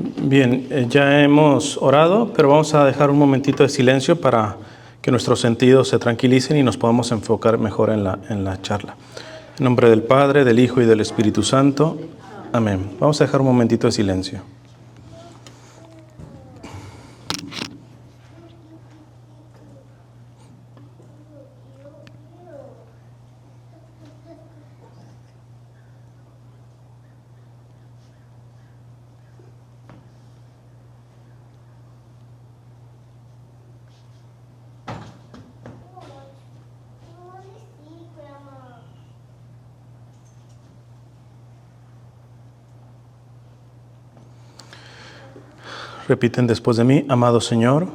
Bien, ya hemos orado, pero vamos a dejar un momentito de silencio para que nuestros sentidos se tranquilicen y nos podamos enfocar mejor en la charla. En nombre del Padre, del Hijo y del Espíritu Santo. Amén. Vamos a dejar un momentito de silencio. Repiten después de mí: amado Señor,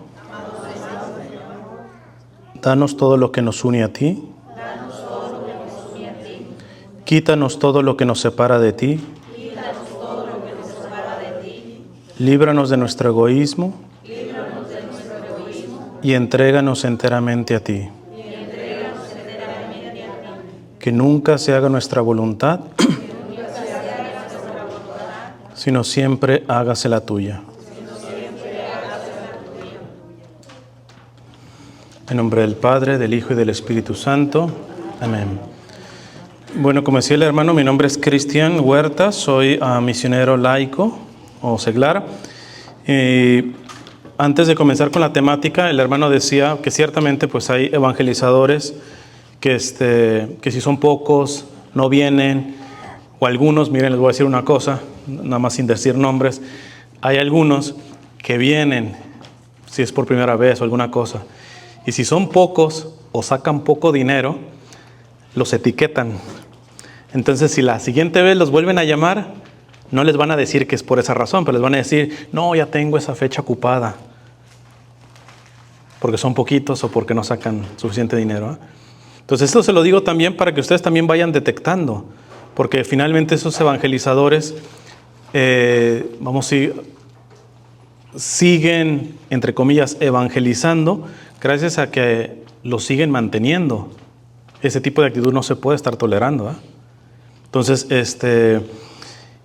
danos todo lo que nos une a ti, quítanos todo lo que nos separa de ti, líbranos de nuestro egoísmo y entréganos enteramente a ti. Que nunca se haga nuestra voluntad, sino siempre hágase la tuya. En nombre del Padre, del Hijo y del Espíritu Santo. Amén. Bueno, como decía el hermano, mi nombre es Cristian Huerta, soy misionero laico o seglar. Antes de comenzar con la temática, el hermano decía que ciertamente pues hay evangelizadores que si son pocos, no vienen, o algunos, miren, les voy a decir una cosa, nada más sin decir nombres, hay algunos que vienen, si es por primera vez o alguna cosa, y si son pocos o sacan poco dinero, los etiquetan. Entonces, si la siguiente vez los vuelven a llamar, no les van a decir que es por esa razón, pero les van a decir, no, ya tengo esa fecha ocupada, porque son poquitos o porque no sacan suficiente dinero, ¿eh? Entonces, esto se lo digo también para que ustedes también vayan detectando, porque finalmente esos evangelizadores, siguen, entre comillas, evangelizando, gracias a que los siguen manteniendo. Ese tipo de actitud no se puede estar tolerando, ¿eh? Entonces,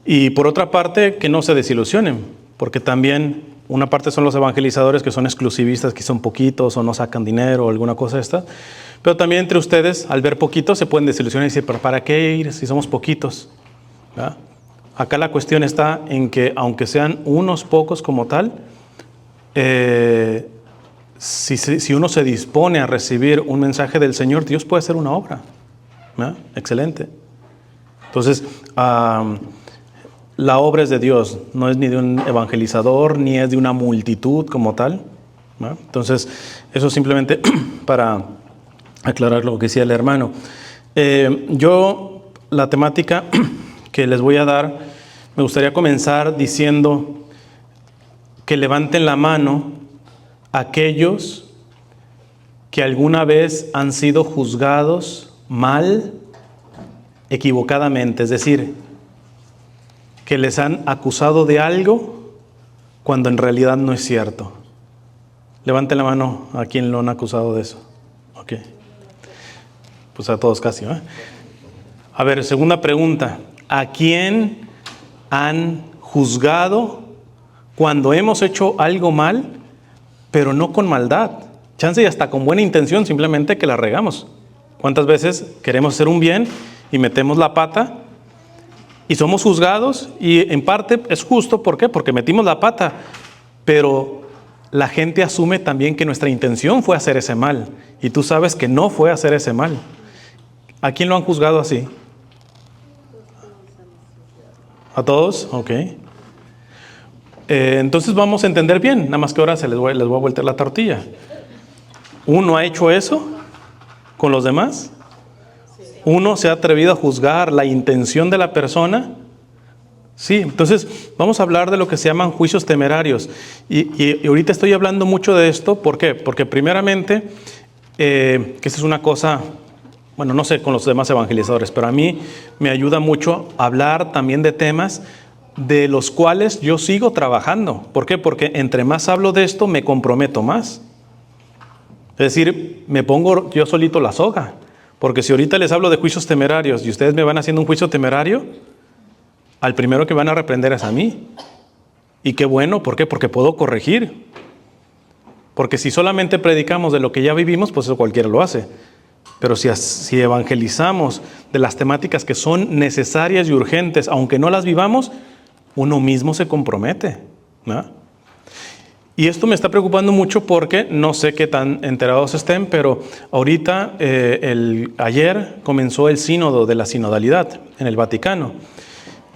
y por otra parte, que no se desilusionen, porque también una parte son los evangelizadores que son exclusivistas, que son poquitos o no sacan dinero o alguna cosa esta, pero también entre ustedes, al ver poquitos, se pueden desilusionar y decir, ¿pero para qué ir si somos poquitos? ¿Verdad? Acá la cuestión está en que, aunque sean unos pocos como tal, si uno se dispone a recibir un mensaje del Señor, Dios puede hacer una obra, ¿verdad? Excelente. Entonces, la obra es de Dios, no es ni de un evangelizador, ni es de una multitud como tal, ¿verdad? Entonces, eso simplemente para aclarar lo que decía el hermano. La temática que les voy a dar, me gustaría comenzar diciendo que levanten la mano aquellos que alguna vez han sido juzgados mal, equivocadamente, es decir, que les han acusado de algo cuando en realidad no es cierto. Levanten la mano a quien lo han acusado de eso. Ok. Pues a todos casi, ¿eh? A ver, segunda pregunta. ¿A quién han juzgado cuando hemos hecho algo mal, pero no con maldad? Chance y hasta con buena intención, simplemente que la regamos. ¿Cuántas veces queremos hacer un bien y metemos la pata y somos juzgados? Y en parte es justo, ¿por qué? Porque metimos la pata, pero la gente asume también que nuestra intención fue hacer ese mal, y tú sabes que no fue hacer ese mal. ¿A quién lo han juzgado así? ¿A todos? Ok. Entonces vamos a entender bien, nada más que ahora les voy a voltear la tortilla. ¿Uno ha hecho eso con los demás? ¿Uno se ha atrevido a juzgar la intención de la persona? Sí, entonces vamos a hablar de lo que se llaman juicios temerarios. Y ahorita estoy hablando mucho de esto, ¿por qué? Porque primeramente, que esta es una cosa, bueno, no sé con los demás evangelizadores, pero a mí me ayuda mucho hablar también de temas de los cuales yo sigo trabajando. ¿Por qué? Porque entre más hablo de esto, me comprometo más. Es decir, me pongo yo solito la soga. Porque si ahorita les hablo de juicios temerarios y ustedes me van haciendo un juicio temerario, al primero que van a reprender es a mí. Y qué bueno, ¿por qué? Porque puedo corregir. Porque si solamente predicamos de lo que ya vivimos, pues eso cualquiera lo hace. Pero si evangelizamos de las temáticas que son necesarias y urgentes, aunque no las vivamos, uno mismo se compromete, ¿no? Y esto me está preocupando mucho porque no sé qué tan enterados estén, pero ahorita, ayer comenzó el sínodo de la sinodalidad en el Vaticano.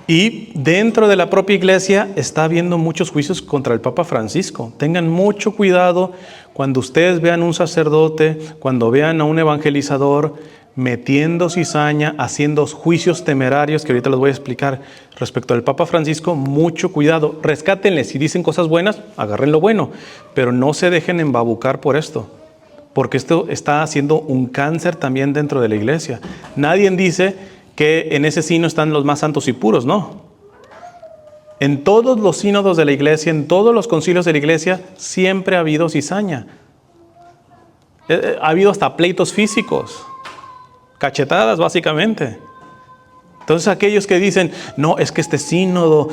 Y dentro de la propia iglesia está habiendo muchos juicios contra el Papa Francisco. Tengan mucho cuidado cuando ustedes vean un sacerdote, cuando vean a un evangelizador metiendo cizaña, haciendo juicios temerarios, que ahorita les voy a explicar respecto al Papa Francisco. Mucho cuidado, rescátenle. Si dicen cosas buenas, agarren lo bueno, pero no se dejen embabucar por esto, porque esto está haciendo un cáncer también dentro de la iglesia. Nadie dice que en ese sino están los más santos y puros, no. En todos los sínodos de la iglesia, en todos los concilios de la iglesia, siempre ha habido cizaña. Ha habido hasta pleitos físicos, cachetadas básicamente. Entonces aquellos que dicen, no, es que este sínodo,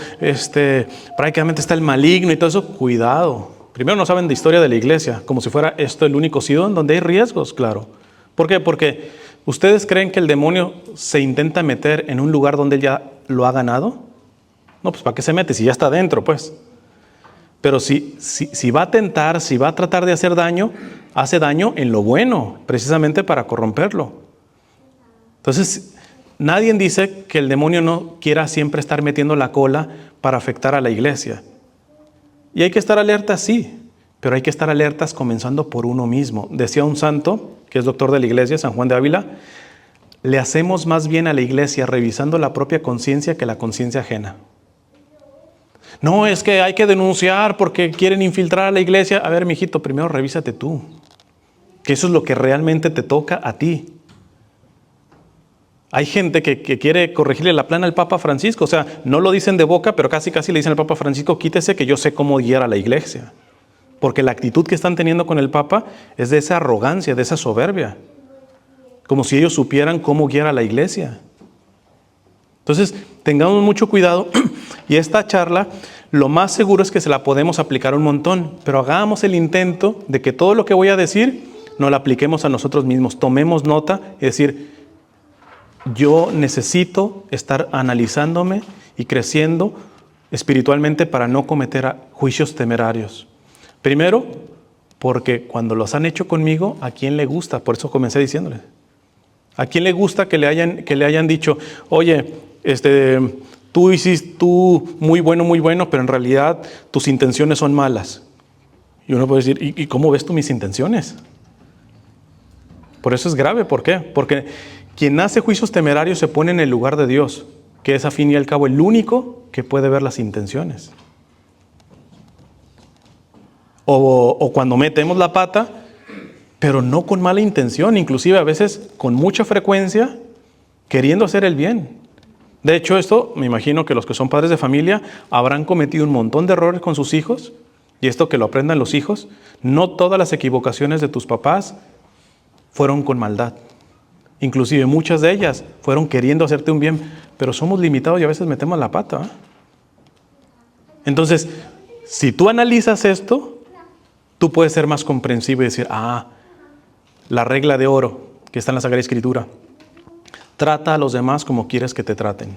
prácticamente está el maligno y todo eso, cuidado. Primero, no saben de historia de la iglesia, como si fuera esto el único sínodo en donde hay riesgos, claro. ¿Por qué? Porque ¿ustedes creen que el demonio se intenta meter en un lugar donde él ya lo ha ganado? No, pues ¿para qué se mete si ya está adentro, pues? Pero si va a tentar, si va a tratar de hacer daño, hace daño en lo bueno, precisamente para corromperlo. Entonces, nadie dice que el demonio no quiera siempre estar metiendo la cola para afectar a la iglesia. Y hay que estar alertas, sí, pero hay que estar alertas comenzando por uno mismo. Decía un santo, que es doctor de la iglesia, San Juan de Ávila, le hacemos más bien a la iglesia revisando la propia conciencia que la conciencia ajena. No, es que hay que denunciar porque quieren infiltrar a la iglesia. A ver, mijito, primero revísate tú, que eso es lo que realmente te toca a ti. Hay gente que quiere corregirle la plana al Papa Francisco, o sea, no lo dicen de boca, pero casi le dicen al Papa Francisco, quítese que yo sé cómo guiar a la iglesia. Porque la actitud que están teniendo con el Papa es de esa arrogancia, de esa soberbia. Como si ellos supieran cómo guiar a la iglesia. Entonces, tengamos mucho cuidado. Y esta charla, lo más seguro es que se la podemos aplicar un montón. Pero hagamos el intento de que todo lo que voy a decir, nos lo apliquemos a nosotros mismos. Tomemos nota, es decir, yo necesito estar analizándome y creciendo espiritualmente para no cometer juicios temerarios. Primero, porque cuando los han hecho conmigo, ¿a quién le gusta? Por eso comencé diciéndole. ¿A quién le gusta que le hayan dicho, oye, tú muy bueno, pero en realidad tus intenciones son malas? Y uno puede decir, ¿y cómo ves tú mis intenciones? Por eso es grave. ¿Por qué? Porque quien hace juicios temerarios se pone en el lugar de Dios, que es a fin y al cabo el único que puede ver las intenciones. O cuando metemos la pata, pero no con mala intención, inclusive a veces con mucha frecuencia, queriendo hacer el bien. De hecho, esto, me imagino que los que son padres de familia habrán cometido un montón de errores con sus hijos, y esto que lo aprendan los hijos. No todas las equivocaciones de tus papás fueron con maldad. Inclusive muchas de ellas fueron queriendo hacerte un bien, pero somos limitados y a veces metemos la pata, ¿eh? Entonces, si tú analizas esto, tú puedes ser más comprensivo y decir, la regla de oro que está en la Sagrada Escritura, trata a los demás como quieres que te traten.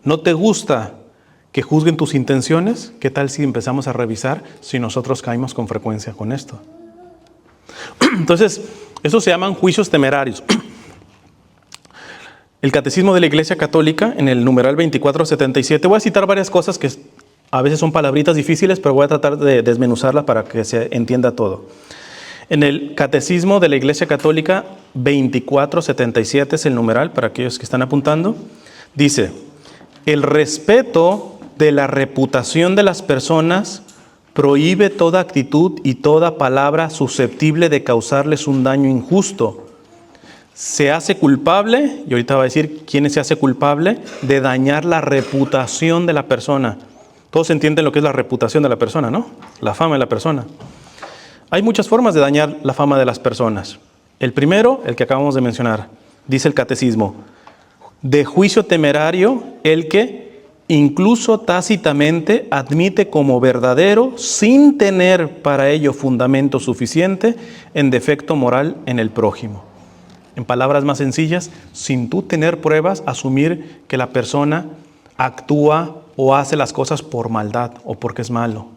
¿No te gusta que juzguen tus intenciones? ¿Qué tal si empezamos a revisar si nosotros caímos con frecuencia con esto? Entonces, eso se llaman juicios temerarios. El Catecismo de la Iglesia Católica, en el numeral 2477, voy a citar varias cosas que a veces son palabritas difíciles, pero voy a tratar de desmenuzarlas para que se entienda todo. En el Catecismo de la Iglesia Católica 2477 es el numeral, para aquellos que están apuntando, dice, el respeto de la reputación de las personas prohíbe toda actitud y toda palabra susceptible de causarles un daño injusto. Se hace culpable, y ahorita va a decir quién se hace culpable, de dañar la reputación de la persona. Todos entienden lo que es la reputación de la persona, ¿no? La fama de la persona. Hay muchas formas de dañar la fama de las personas. El primero, el que acabamos de mencionar, dice el Catecismo, de juicio temerario el que, incluso tácitamente admite como verdadero, sin tener para ello fundamento suficiente, en defecto moral en el prójimo. En palabras más sencillas, sin tú tener pruebas, asumir que la persona actúa o hace las cosas por maldad o porque es malo.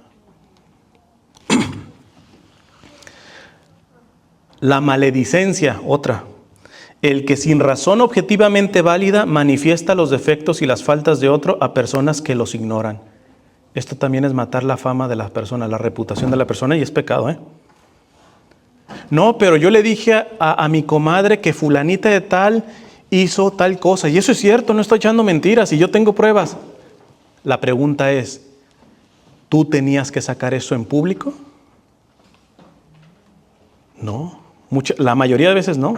La maledicencia, otra. El que sin razón objetivamente válida manifiesta los defectos y las faltas de otro a personas que los ignoran. Esto también es matar la fama de la persona, la reputación de la persona, y es pecado, ¿eh? No, pero yo le dije a mi comadre que fulanita de tal hizo tal cosa. Y eso es cierto, no estoy echando mentiras y yo tengo pruebas. La pregunta es, ¿tú tenías que sacar eso en público? No, la mayoría de veces no.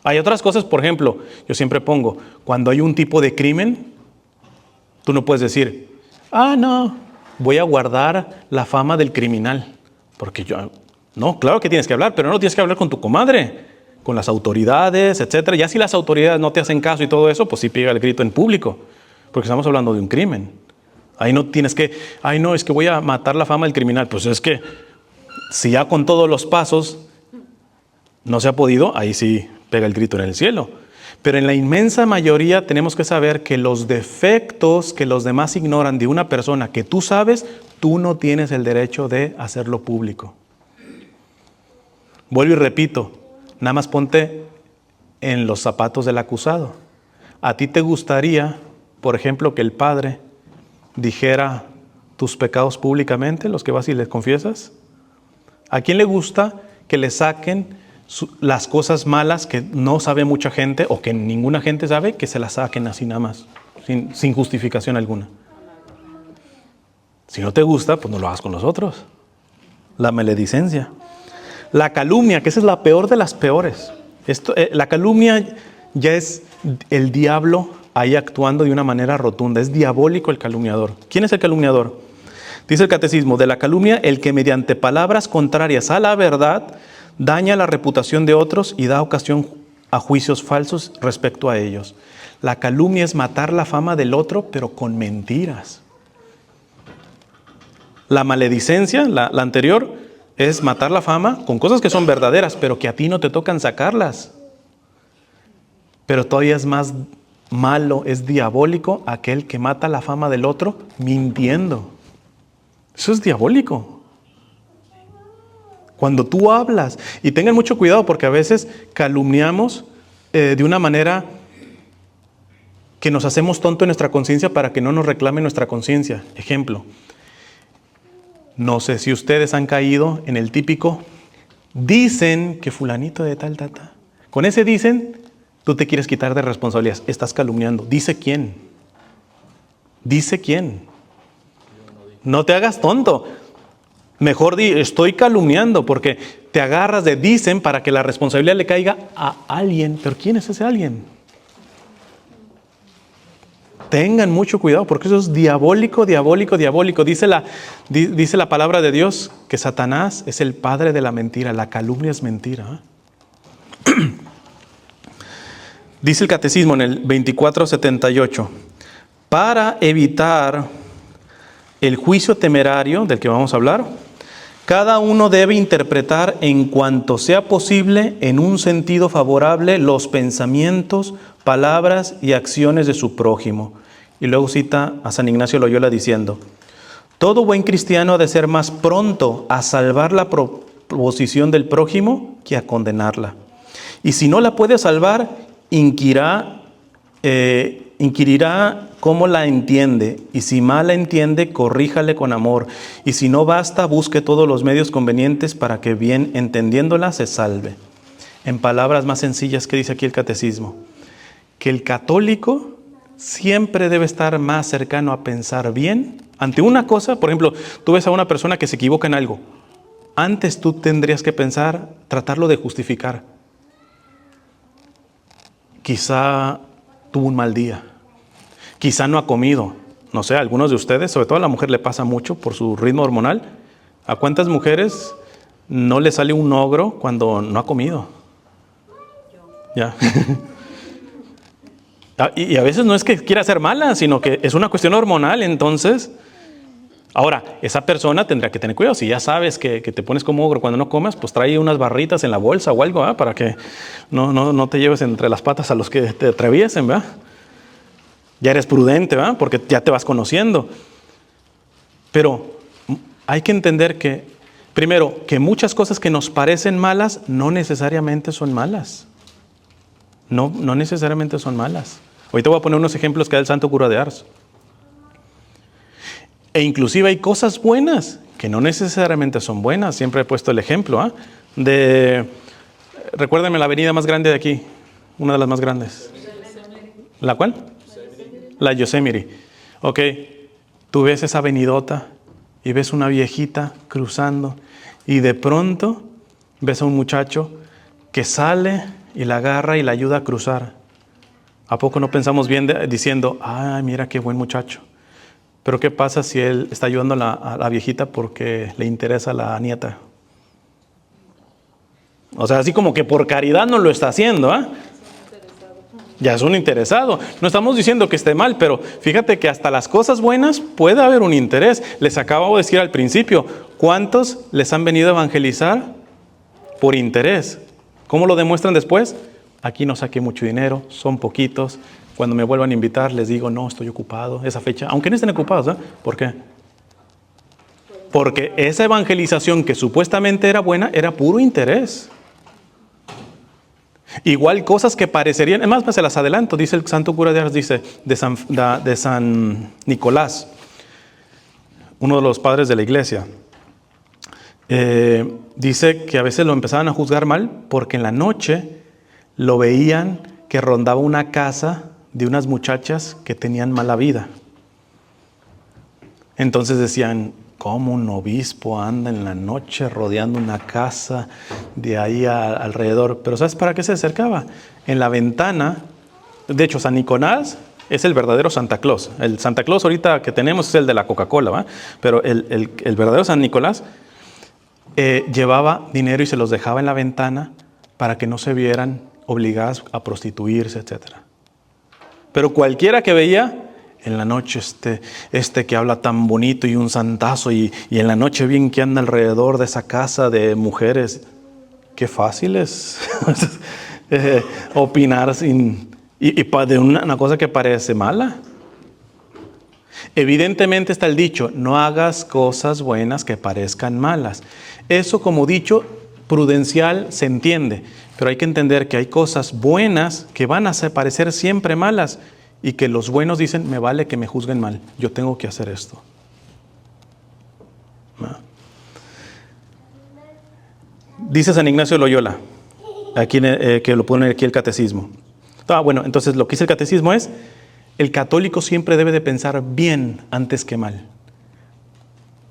Hay otras cosas, por ejemplo, yo siempre pongo, cuando hay un tipo de crimen, tú no puedes decir, no, voy a guardar la fama del criminal. Porque no, claro que tienes que hablar, pero no tienes que hablar con tu comadre, con las autoridades, etcétera. Ya si las autoridades no te hacen caso y todo eso, pues sí pega el grito en público, porque estamos hablando de un crimen. Ahí no tienes que, no, es que voy a matar la fama del criminal. Pues es que si ya con todos los pasos no se ha podido, ahí sí pega el grito en el cielo. Pero en la inmensa mayoría tenemos que saber que los defectos que los demás ignoran de una persona que tú sabes, tú no tienes el derecho de hacerlo público. Vuelvo y repito, nada más ponte en los zapatos del acusado. ¿A ti te gustaría, por ejemplo, que el padre dijera tus pecados públicamente, los que vas y les confiesas? ¿A quién le gusta que le saquen las cosas malas que no sabe mucha gente o que ninguna gente sabe, que se las saquen así nada más, sin justificación alguna? Si no te gusta, pues no lo hagas con los otros. La maledicencia. La calumnia, que esa es la peor de las peores. La calumnia ya es el diablo ahí actuando de una manera rotunda. Es diabólico el calumniador. ¿Quién es el calumniador? Dice el catecismo, de la calumnia, el que mediante palabras contrarias a la verdad daña la reputación de otros y da ocasión a juicios falsos respecto a ellos. La calumnia es matar la fama del otro, pero con mentiras. La maledicencia, la anterior, es matar la fama con cosas que son verdaderas, pero que a ti no te tocan sacarlas. Pero todavía es más malo, es diabólico aquel que mata la fama del otro mintiendo. Eso es diabólico. Cuando tú hablas, y tengan mucho cuidado porque a veces calumniamos de una manera que nos hacemos tonto en nuestra conciencia para que no nos reclame nuestra conciencia. Ejemplo, no sé si ustedes han caído en el típico, dicen que fulanito de tal. Con ese dicen, tú te quieres quitar de responsabilidades, estás calumniando. ¿Dice quién? ¿Dice quién? No te hagas tonto. Mejor di, estoy calumniando, porque te agarras de dicen para que la responsabilidad le caiga a alguien. ¿Pero quién es ese alguien? Tengan mucho cuidado, porque eso es diabólico, diabólico, diabólico. Dice la palabra de Dios que Satanás es el padre de la mentira. La calumnia es mentira. Dice el catecismo en el 2478, para evitar el juicio temerario del que vamos a hablar, cada uno debe interpretar en cuanto sea posible en un sentido favorable los pensamientos, palabras y acciones de su prójimo. Y luego cita a San Ignacio Loyola diciendo, todo buen cristiano ha de ser más pronto a salvar la proposición del prójimo que a condenarla. Y si no la puede salvar, inquirirá cómo la entiende, y si mal la entiende, corríjale con amor, y si no basta, busque todos los medios convenientes para que, bien entendiéndola, se salve. En palabras más sencillas, ¿qué dice aquí el catecismo? Que el católico siempre debe estar más cercano a pensar bien ante una cosa. Por ejemplo, tú ves a una persona que se equivoca en algo, antes tú tendrías que pensar, tratarlo de justificar. Quizá tuvo un mal día, quizá no ha comido. No sé, a algunos de ustedes, sobre todo a la mujer le pasa mucho por su ritmo hormonal. ¿A cuántas mujeres no le sale un ogro cuando no ha comido? Ya. Y a veces no es que quiera ser mala, sino que es una cuestión hormonal. Entonces, ahora, esa persona tendrá que tener cuidado. Si ya sabes que te pones como ogro cuando no comes, pues trae unas barritas en la bolsa o algo, ¿verdad? Para que no te lleves entre las patas a los que te atraviesen, ¿verdad? Ya eres prudente, ¿verdad? Porque ya te vas conociendo. Pero hay que entender que, primero, que muchas cosas que nos parecen malas no necesariamente son malas. No necesariamente son malas. Ahorita voy a poner unos ejemplos que da el Santo Cura de Ars. E inclusive hay cosas buenas que no necesariamente son buenas. Siempre he puesto el ejemplo recuérdenme la avenida más grande de aquí, una de las más grandes. ¿La cuál? La Yosemite. Ok, tú ves esa avenidota y ves una viejita cruzando y de pronto ves a un muchacho que sale y la agarra y la ayuda a cruzar. ¿A poco no pensamos bien diciendo, ay, mira qué buen muchacho? Pero ¿qué pasa si él está ayudando a la viejita porque le interesa a la nieta? O sea, así como que por caridad no lo está haciendo, ¿ah? Ya es un interesado. No estamos diciendo que esté mal, pero fíjate que hasta las cosas buenas puede haber un interés. Les acabo de decir al principio, ¿cuántos les han venido a evangelizar por interés? ¿Cómo lo demuestran después? Aquí no saqué mucho dinero, son poquitos. Cuando me vuelvan a invitar les digo, no, estoy ocupado, esa fecha. Aunque no estén ocupados, ¿eh? ¿Por qué? Porque esa evangelización que supuestamente era buena, era puro interés. Igual cosas que parecerían, además se las adelanto, dice el Santo Cura de Ars, dice de San Nicolás, uno de los padres de la iglesia. Dice que a veces lo empezaban a juzgar mal porque en la noche lo veían que rondaba una casa de unas muchachas que tenían mala vida. Entonces decían, ¿cómo un obispo anda en la noche rodeando una casa de ahí alrededor? Pero ¿sabes para qué se acercaba? En la ventana, de hecho San Nicolás es el verdadero Santa Claus. El Santa Claus ahorita que tenemos es el de la Coca-Cola, ¿va? Pero el verdadero San Nicolás llevaba dinero y se los dejaba en la ventana para que no se vieran obligadas a prostituirse, etc. Pero cualquiera que veía, en la noche este que habla tan bonito y un santazo y en la noche bien que anda alrededor de esa casa de mujeres, qué fácil es opinar de una cosa que parece mala. Evidentemente está el dicho, no hagas cosas buenas que parezcan malas. Eso como dicho prudencial se entiende, pero hay que entender que hay cosas buenas que van a parecer siempre malas y que los buenos dicen, me vale que me juzguen mal, yo tengo que hacer esto. ¿No? Dice San Ignacio de Loyola, aquí, que lo pone aquí el catecismo. Bueno, entonces lo que dice el catecismo es, el católico siempre debe de pensar bien antes que mal.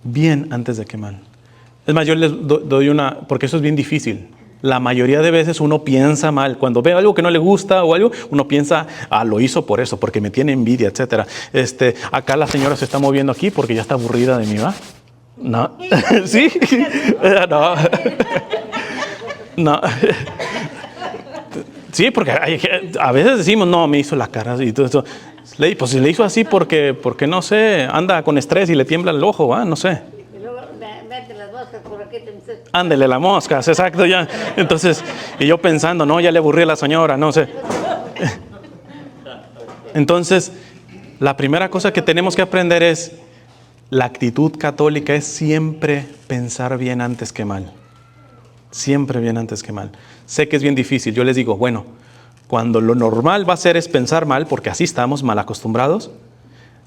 Bien antes de que mal. Es más, yo les doy porque eso es bien difícil. La mayoría de veces uno piensa mal. Cuando ve algo que no le gusta o algo, uno piensa, lo hizo por eso, porque me tiene envidia, etcétera. Acá la señora se está moviendo aquí porque ya está aburrida de mí, ¿va? No. ¿Sí? No. No. Sí, porque a veces decimos, no, me hizo la cara y todo eso. Pues si le hizo así porque no sé, anda con estrés y le tiembla el ojo, ¿va? No sé. Ándele la mosca, exacto, ya. Entonces, y yo pensando, no, ya le aburrí a la señora, no sé. Entonces, la primera cosa que tenemos que aprender es, la actitud católica es siempre pensar bien antes que mal. Siempre bien antes que mal. Sé que es bien difícil, yo les digo, bueno, cuando lo normal va a ser es pensar mal, porque así estamos mal acostumbrados,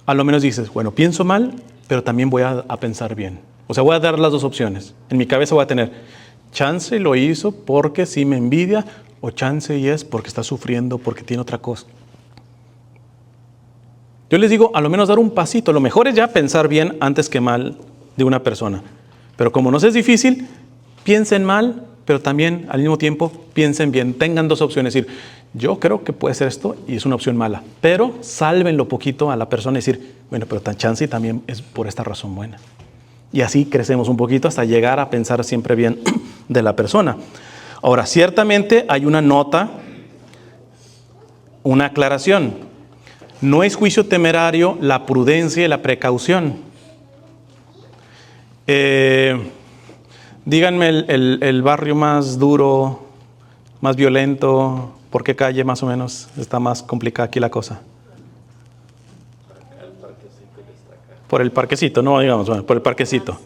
a lo menos dices, bueno, pienso mal, pero también voy a pensar bien. O sea, voy a dar las dos opciones. En mi cabeza voy a tener, chance lo hizo porque sí me envidia, o chance y es porque está sufriendo, porque tiene otra cosa. Yo les digo, a lo menos dar un pasito. Lo mejor es ya pensar bien antes que mal de una persona. Pero como nos es difícil, piensen mal, pero también al mismo tiempo piensen bien. Tengan dos opciones. Es decir, yo creo que puede ser esto y es una opción mala. Pero sálvenlo poquito a la persona y decir, bueno, pero tan chance y también es por esta razón buena. Y así crecemos un poquito hasta llegar a pensar siempre bien de la persona. Ahora, ciertamente hay una nota una aclaración. No es juicio temerario la prudencia y la precaución. Díganme el barrio más duro, más violento, ¿por qué calle más o menos está más complicada aquí la cosa? Por el parquecito, no digamos, bueno, por el parquecito.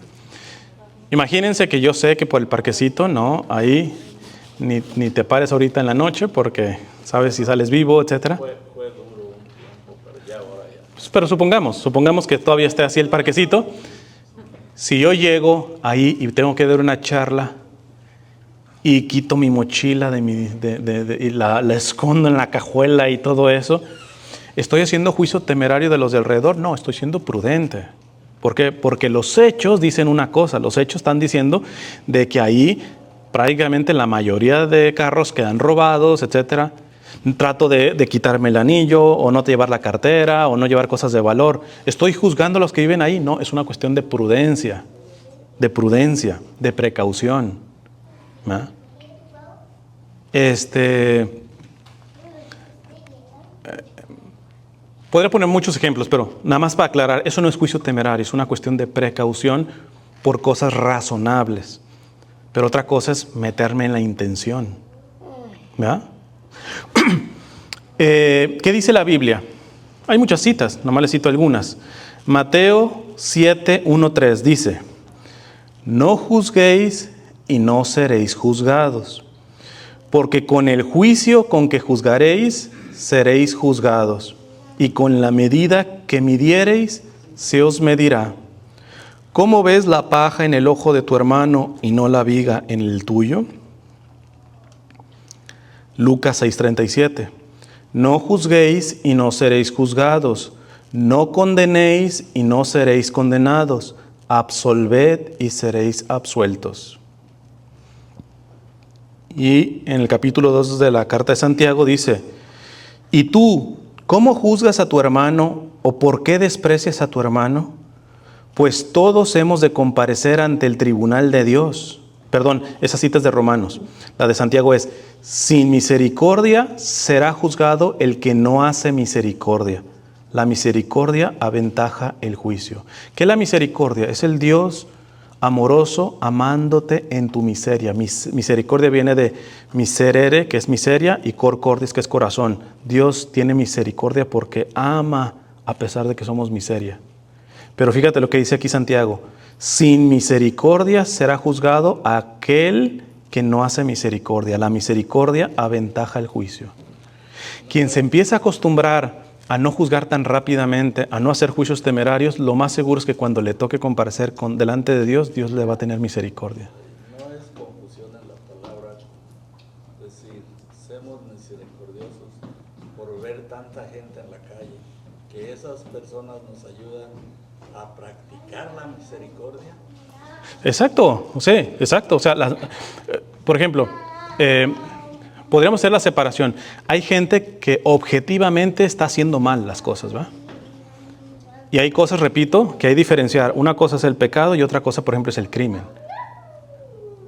Imagínense que yo sé que por el parquecito, no, ahí ni te pares ahorita en la noche porque sabes si sales vivo, etcétera. Fue duro un tiempo, pero ya ahora ya. Pero supongamos que todavía esté así el parquecito. Si yo llego ahí y tengo que dar una charla y quito mi mochila y la escondo en la cajuela y todo eso, ¿estoy haciendo juicio temerario de los de alrededor? No, estoy siendo prudente. ¿Por qué? Porque los hechos dicen una cosa. Los hechos están diciendo de que ahí prácticamente la mayoría de carros quedan robados, etcétera. Trato de quitarme el anillo, o no llevar la cartera, o no llevar cosas de valor. ¿Estoy juzgando a los que viven ahí? No, es una cuestión de prudencia, de precaución. ¿Ah? Podría poner muchos ejemplos, pero nada más para aclarar, eso no es juicio temerario, es una cuestión de precaución por cosas razonables. Pero otra cosa es meterme en la intención. ¿Verdad? ¿Qué dice la Biblia? Hay muchas citas, nomás les cito algunas. Mateo 7, 1, 3 dice: no juzguéis y no seréis juzgados, porque con el juicio con que juzgaréis, seréis juzgados, y con la medida que midiereis, se os medirá. ¿Cómo ves la paja en el ojo de tu hermano y no la viga en el tuyo? Lucas 6:37. No juzguéis y no seréis juzgados. No condenéis y no seréis condenados. Absolved y seréis absueltos. Y en el capítulo 2 de la carta de Santiago dice: ¿y tú, cómo juzgas a tu hermano o por qué desprecias a tu hermano? Pues todos hemos de comparecer ante el tribunal de Dios. Perdón, esa cita es de Romanos. La de Santiago es: sin misericordia será juzgado el que no hace misericordia. La misericordia aventaja el juicio. ¿Qué es la misericordia? Es el Dios amoroso amándote en tu miseria. Misericordia viene de miserere, que es miseria, y cor cordis, que es corazón. Dios tiene misericordia porque ama a pesar de que somos miseria. Pero fíjate lo que dice aquí Santiago: sin misericordia será juzgado aquel que no hace misericordia. La misericordia aventaja el juicio. Quien se empieza a acostumbrar a no juzgar tan rápidamente, a no hacer juicios temerarios, lo más seguro es que cuando le toque comparecer delante de Dios, Dios le va a tener misericordia. No es confusión en la palabra, decir, seamos misericordiosos por ver tanta gente en la calle, que esas personas nos ayudan a practicar la misericordia. Exacto, sí, exacto. O sea, por ejemplo, podríamos hacer la separación. Hay gente que objetivamente está haciendo mal las cosas, ¿va? Y hay cosas, repito, que hay que diferenciar. Una cosa es el pecado y otra cosa, por ejemplo, es el crimen.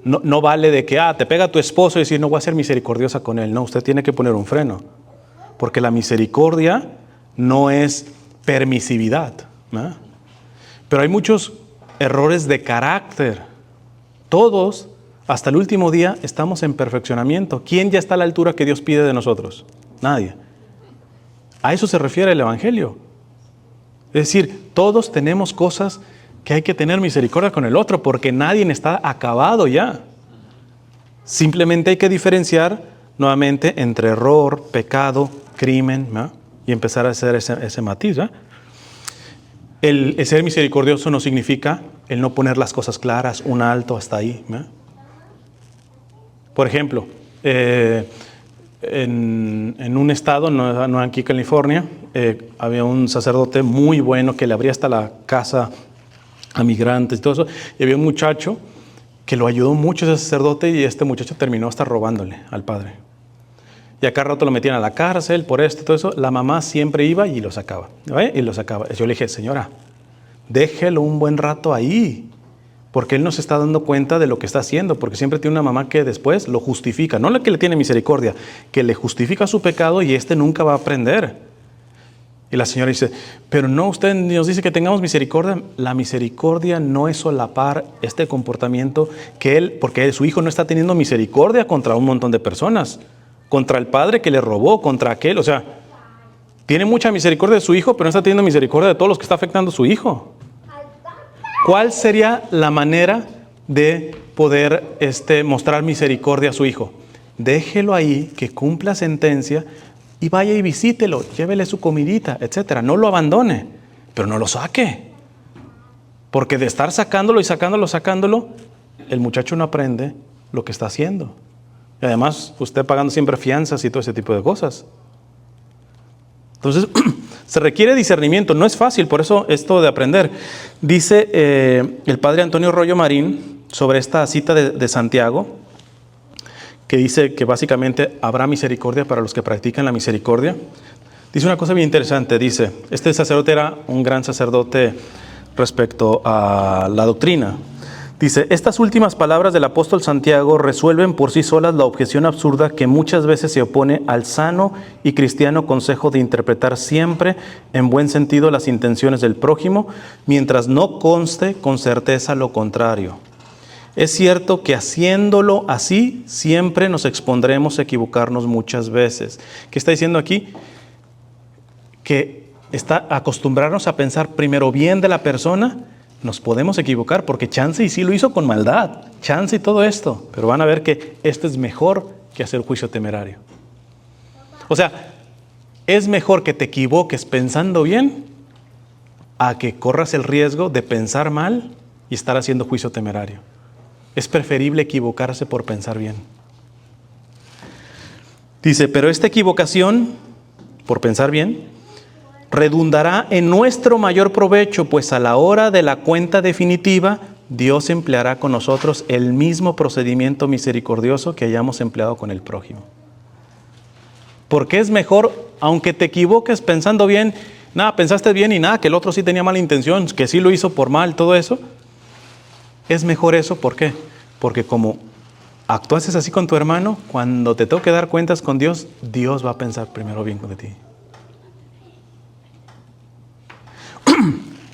No vale de que, te pega tu esposo y decir, no voy a ser misericordiosa con él. No, usted tiene que poner un freno. Porque la misericordia no es permisividad, ¿va? Pero hay muchos errores de carácter. Todos, hasta el último día, estamos en perfeccionamiento. ¿Quién ya está a la altura que Dios pide de nosotros? Nadie. A eso se refiere el Evangelio. Es decir, todos tenemos cosas que hay que tener misericordia con el otro, porque nadie está acabado ya. Simplemente hay que diferenciar nuevamente entre error, pecado, crimen, ¿no? Y empezar a hacer ese matiz, ¿no? El ser misericordioso no significa el no poner las cosas claras, un alto hasta ahí, ¿no? Por ejemplo, en un estado, no aquí en California, había un sacerdote muy bueno que le abría hasta la casa a migrantes y todo eso, y había un muchacho que lo ayudó mucho ese sacerdote, y este muchacho terminó hasta robándole al padre. Y a cada rato lo metían a la cárcel por esto y todo eso. La mamá siempre iba y lo sacaba, ¿eh? Y lo sacaba. Yo le dije, señora, déjelo un buen rato ahí. Porque él no se está dando cuenta de lo que está haciendo, porque siempre tiene una mamá que después lo justifica, no la que le tiene misericordia, que le justifica su pecado y nunca va a aprender. Y la señora dice, pero no, usted nos dice que tengamos misericordia. La misericordia no es solapar este comportamiento que él, porque su hijo no está teniendo misericordia contra un montón de personas, contra el padre que le robó, contra aquel, o sea, tiene mucha misericordia de su hijo, pero no está teniendo misericordia de todos los que está afectando a su hijo. ¿Cuál sería la manera de poder mostrar misericordia a su hijo? Déjelo ahí, que cumpla sentencia y vaya y visítelo, llévele su comidita, etcétera. No lo abandone, pero no lo saque. Porque de estar sacándolo y sacándolo, el muchacho no aprende lo que está haciendo. Y además, usted pagando siempre fianzas y todo ese tipo de cosas. Entonces, se requiere discernimiento, no es fácil, por eso esto de aprender. Dice el padre Antonio Rollo Marín sobre esta cita de Santiago, que dice que básicamente habrá misericordia para los que practican la misericordia. Dice una cosa bien interesante, dice, este sacerdote era un gran sacerdote respecto a la doctrina. Dice, estas últimas palabras del apóstol Santiago resuelven por sí solas la objeción absurda que muchas veces se opone al sano y cristiano consejo de interpretar siempre en buen sentido las intenciones del prójimo, mientras no conste con certeza lo contrario. Es cierto que haciéndolo así, siempre nos expondremos a equivocarnos muchas veces. ¿Qué está diciendo aquí? Que está acostumbrarnos a pensar primero bien de la persona. Nos podemos equivocar porque chance y sí lo hizo con maldad, chance y todo esto, pero van a ver que esto es mejor que hacer juicio temerario. O sea, es mejor que te equivoques pensando bien a que corras el riesgo de pensar mal y estar haciendo juicio temerario. Es preferible equivocarse por pensar bien. Dice, pero esta equivocación, por pensar bien, redundará en nuestro mayor provecho, pues a la hora de la cuenta definitiva, Dios empleará con nosotros el mismo procedimiento misericordioso que hayamos empleado con el prójimo. Porque es mejor, aunque te equivoques pensando bien, nada, pensaste bien y nada, que el otro sí tenía mala intención, que sí lo hizo por mal, todo eso, es mejor eso, ¿por qué? Porque como actúas así con tu hermano, cuando te toque dar cuentas con Dios, Dios va a pensar primero bien de ti.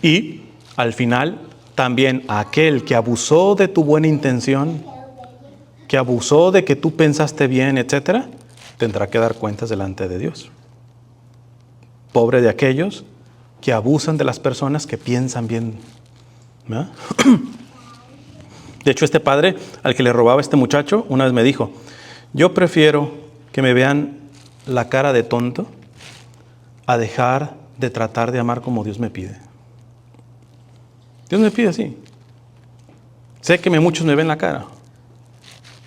Y al final también aquel que abusó de tu buena intención, que abusó de que tú pensaste bien, etcétera, tendrá que dar cuentas delante de Dios. Pobre de aquellos que abusan de las personas que piensan bien. ¿Verdad? De hecho, este padre al que le robaba este muchacho una vez me dijo, yo prefiero que me vean la cara de tonto a dejar de tratar de amar como Dios me pide. Dios me pide así. Sé que muchos me ven la cara,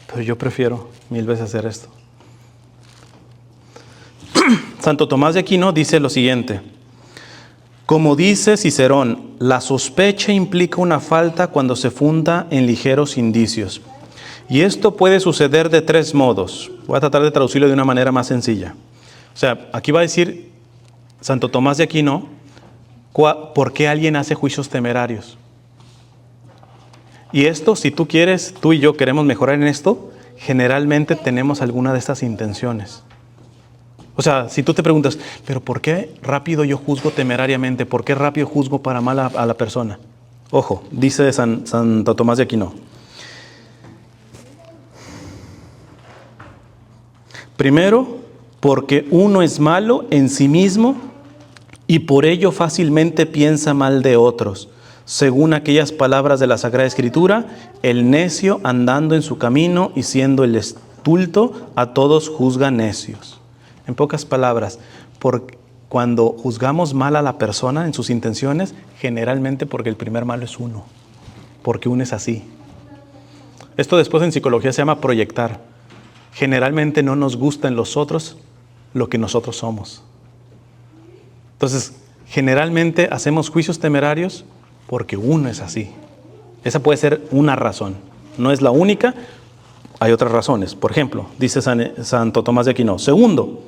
pero yo prefiero 1000 veces hacer esto. Santo Tomás de Aquino dice lo siguiente: como dice Cicerón, la sospecha implica una falta cuando se funda en ligeros indicios. Y esto puede suceder de 3 modos. Voy a tratar de traducirlo de una manera más sencilla. O sea, aquí va a decir Santo Tomás de Aquino, ¿por qué alguien hace juicios temerarios? Y esto, si tú quieres, tú y yo queremos mejorar en esto, generalmente tenemos alguna de estas intenciones. O sea, si tú te preguntas, ¿pero por qué rápido yo juzgo temerariamente? ¿Por qué rápido juzgo para mal a la persona? Ojo, dice Santo Tomás de Aquino. Primero, porque uno es malo en sí mismo y por ello fácilmente piensa mal de otros. Según aquellas palabras de la Sagrada Escritura, el necio andando en su camino y siendo el estulto, a todos juzga necios. En pocas palabras, cuando juzgamos mal a la persona en sus intenciones, generalmente porque el primer malo es uno, porque uno es así. Esto después en psicología se llama proyectar. Generalmente no nos gusta en los otros lo que nosotros somos. Entonces, generalmente hacemos juicios temerarios porque uno es así. Esa puede ser una razón. No es la única, hay otras razones. Por ejemplo, dice Santo Tomás de Aquino. Segundo,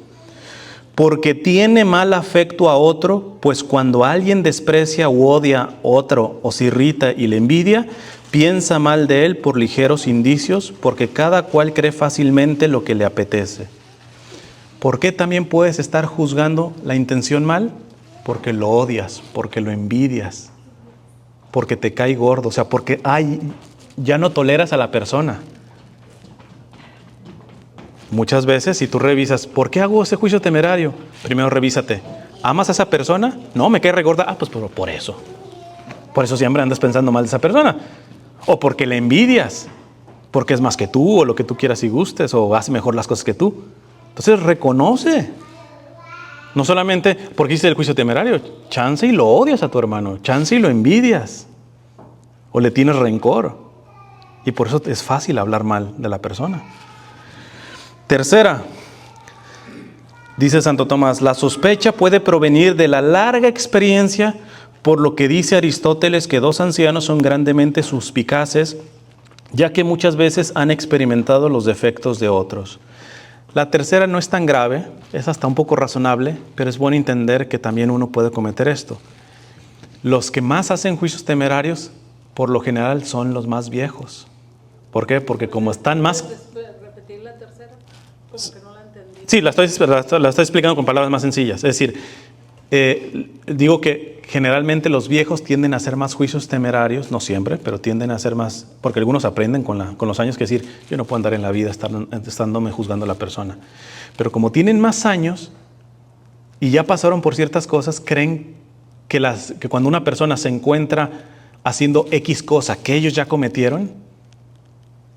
porque tiene mal afecto a otro, pues cuando alguien desprecia u odia a otro o se irrita y le envidia, piensa mal de él por ligeros indicios, porque cada cual cree fácilmente lo que le apetece. ¿Por qué también puedes estar juzgando la intención mal? Porque lo odias, porque lo envidias, porque te cae gordo, o sea, porque ya no toleras a la persona. Muchas veces, si tú revisas, ¿por qué hago ese juicio temerario? Primero revísate. ¿Amas a esa persona? No, me cae regorda. Pues por eso. Por eso siempre andas pensando mal de esa persona. O porque le envidias, porque es más que tú, o lo que tú quieras y gustes, o hace mejor las cosas que tú. Entonces reconoce. No solamente porque hiciste el juicio temerario, chance y lo odias a tu hermano, chance y lo envidias, o le tienes rencor. Y por eso es fácil hablar mal de la persona. Tercera, dice Santo Tomás, la sospecha puede provenir de la larga experiencia, por lo que dice Aristóteles que 2 ancianos son grandemente suspicaces, ya que muchas veces han experimentado los defectos de otros. La tercera no es tan grave, es hasta un poco razonable, pero es bueno entender que también uno puede cometer esto. Los que más hacen juicios temerarios, por lo general, son los más viejos. ¿Por qué? Porque como están más... ¿Puedes repetir la tercera? Como que no la entendí. Sí, la estoy explicando con palabras más sencillas. Es decir, digo que generalmente los viejos tienden a hacer más juicios temerarios, no siempre, pero tienden a hacer más, porque algunos aprenden con los años, que decir, yo no puedo andar en la vida estándome juzgando a la persona. Pero como tienen más años y ya pasaron por ciertas cosas, creen que cuando una persona se encuentra haciendo X cosa que ellos ya cometieron,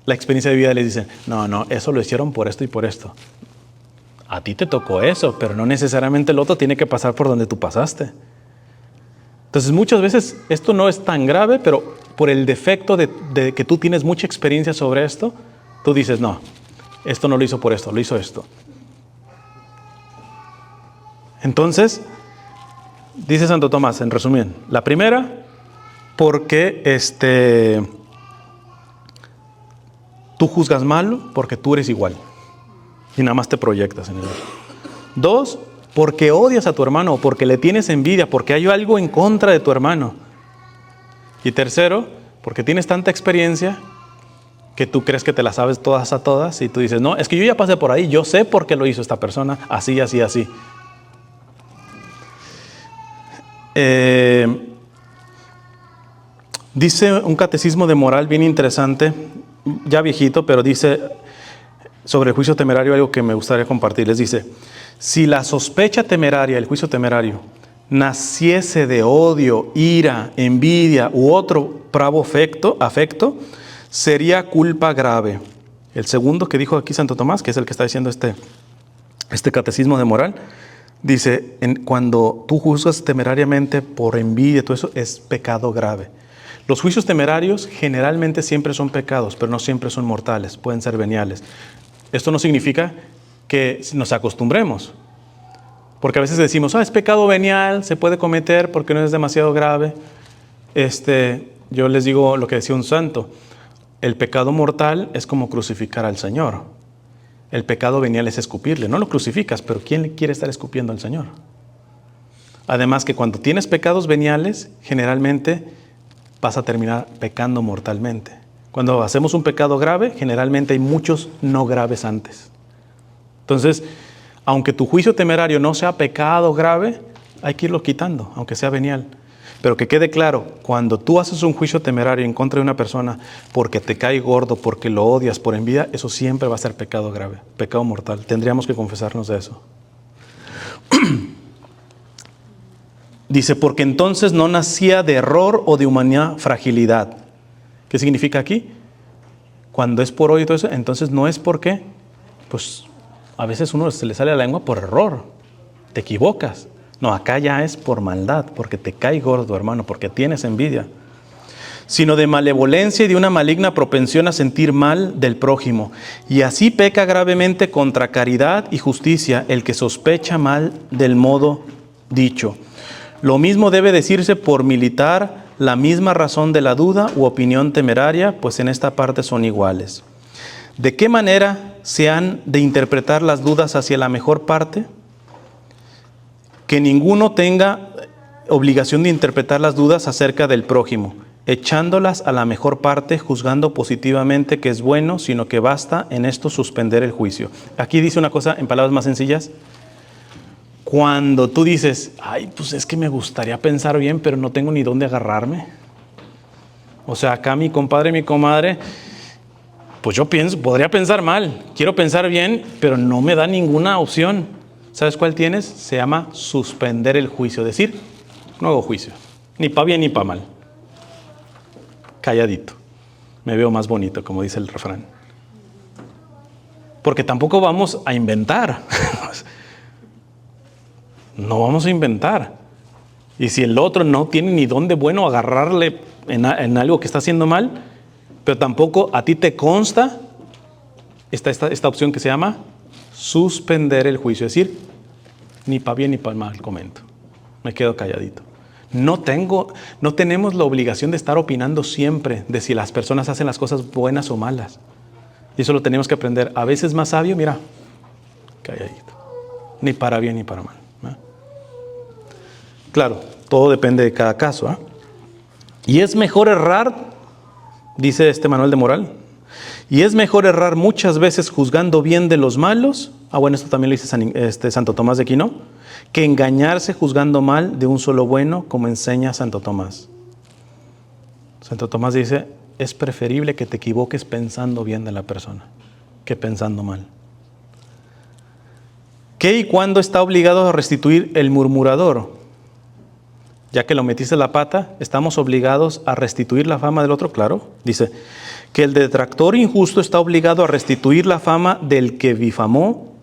la experiencia de vida les dice, no, eso lo hicieron por esto y por esto. A ti te tocó eso, pero no necesariamente el otro tiene que pasar por donde tú pasaste. Entonces muchas veces esto no es tan grave, pero por el defecto de que tú tienes mucha experiencia sobre esto, tú dices, no, esto no lo hizo por esto, lo hizo esto. Entonces, dice Santo Tomás, en resumen, la primera, porque tú juzgas malo porque tú eres igual y nada más te proyectas en él. 2, porque odias a tu hermano o porque le tienes envidia, porque hay algo en contra de tu hermano. Y 3, porque tienes tanta experiencia que tú crees que te la sabes todas a todas y tú dices, no, es que yo ya pasé por ahí, yo sé por qué lo hizo esta persona, así, así, así. Dice un catecismo de moral bien interesante, ya viejito, pero dice sobre el juicio temerario algo que me gustaría compartirles. Dice, si la sospecha temeraria, el juicio temerario, naciese de odio, ira, envidia u otro bravo afecto, sería culpa grave. El segundo que dijo aquí Santo Tomás, que es el que está diciendo este catecismo de moral, dice, cuando tú juzgas temerariamente por envidia, todo eso es pecado grave. Los juicios temerarios generalmente siempre son pecados, pero no siempre son mortales, pueden ser veniales. Esto no significa que nos acostumbremos, porque a veces decimos, es pecado venial, se puede cometer porque no es demasiado grave. Yo les digo lo que decía un santo, el pecado mortal es como crucificar al Señor. El pecado venial es escupirle, no lo crucificas, pero ¿quién le quiere estar escupiendo al Señor? Además que cuando tienes pecados veniales, generalmente vas a terminar pecando mortalmente. Cuando hacemos un pecado grave, generalmente hay muchos no graves antes. Entonces, aunque tu juicio temerario no sea pecado grave, hay que irlo quitando, aunque sea venial. Pero que quede claro, cuando tú haces un juicio temerario en contra de una persona porque te cae gordo, porque lo odias, por envidia, eso siempre va a ser pecado grave, pecado mortal. Tendríamos que confesarnos de eso. Dice, porque entonces no nacía de error o de humanidad fragilidad. ¿Qué significa aquí? Cuando es por odio y todo eso, entonces no es porque, pues a veces uno se le sale la lengua por error, te equivocas. No, acá ya es por maldad, porque te cae gordo, hermano, porque tienes envidia. Sino de malevolencia y de una maligna propensión a sentir mal del prójimo. Y así peca gravemente contra caridad y justicia el que sospecha mal del modo dicho. Lo mismo debe decirse por militar la misma razón de la duda u opinión temeraria, pues en esta parte son iguales. ¿De qué manera se han de interpretar las dudas hacia la mejor parte? Que ninguno tenga obligación de interpretar las dudas acerca del prójimo. echándolas a la mejor parte, juzgando positivamente que es bueno, sino que basta en esto suspender el juicio. Aquí dice una cosa en palabras más sencillas. Cuando tú dices, ay, pues es que me gustaría pensar bien, pero no tengo ni dónde agarrarme. O sea, acá mi compadre y mi comadre, pues yo podría pensar mal, quiero pensar bien, pero no me da ninguna opción. ¿Sabes cuál tienes? Se llama suspender el juicio, decir, no hago juicio, ni para bien ni para mal. Calladito, me veo más bonito, como dice el refrán. Porque tampoco vamos a inventar. No vamos a inventar. Y si el otro no tiene ni dónde bueno agarrarle en algo que está haciendo mal, pero tampoco a ti te consta esta opción que se llama suspender el juicio. Es decir, ni para bien ni para mal comento. Me quedo calladito. No tenemos la obligación de estar opinando siempre de si las personas hacen las cosas buenas o malas. Y eso lo tenemos que aprender. A veces más sabio, mira, calladito. Ni para bien ni para mal. ¿Eh? Claro, todo depende de cada caso. ¿Eh? Y es mejor errar, dice este manual de moral, y es mejor errar muchas veces juzgando bien de los malos. Bueno, esto también lo dice Santo Tomás de Aquino, que engañarse juzgando mal de un solo bueno, como enseña Santo Tomás. Santo Tomás dice, es preferible que te equivoques pensando bien de la persona que pensando mal. ¿Qué y cuándo está obligado a restituir el murmurador? Ya que lo metiste la pata, ¿estamos obligados a restituir la fama del otro? Claro. Dice que el detractor injusto está obligado a restituir la fama del que difamó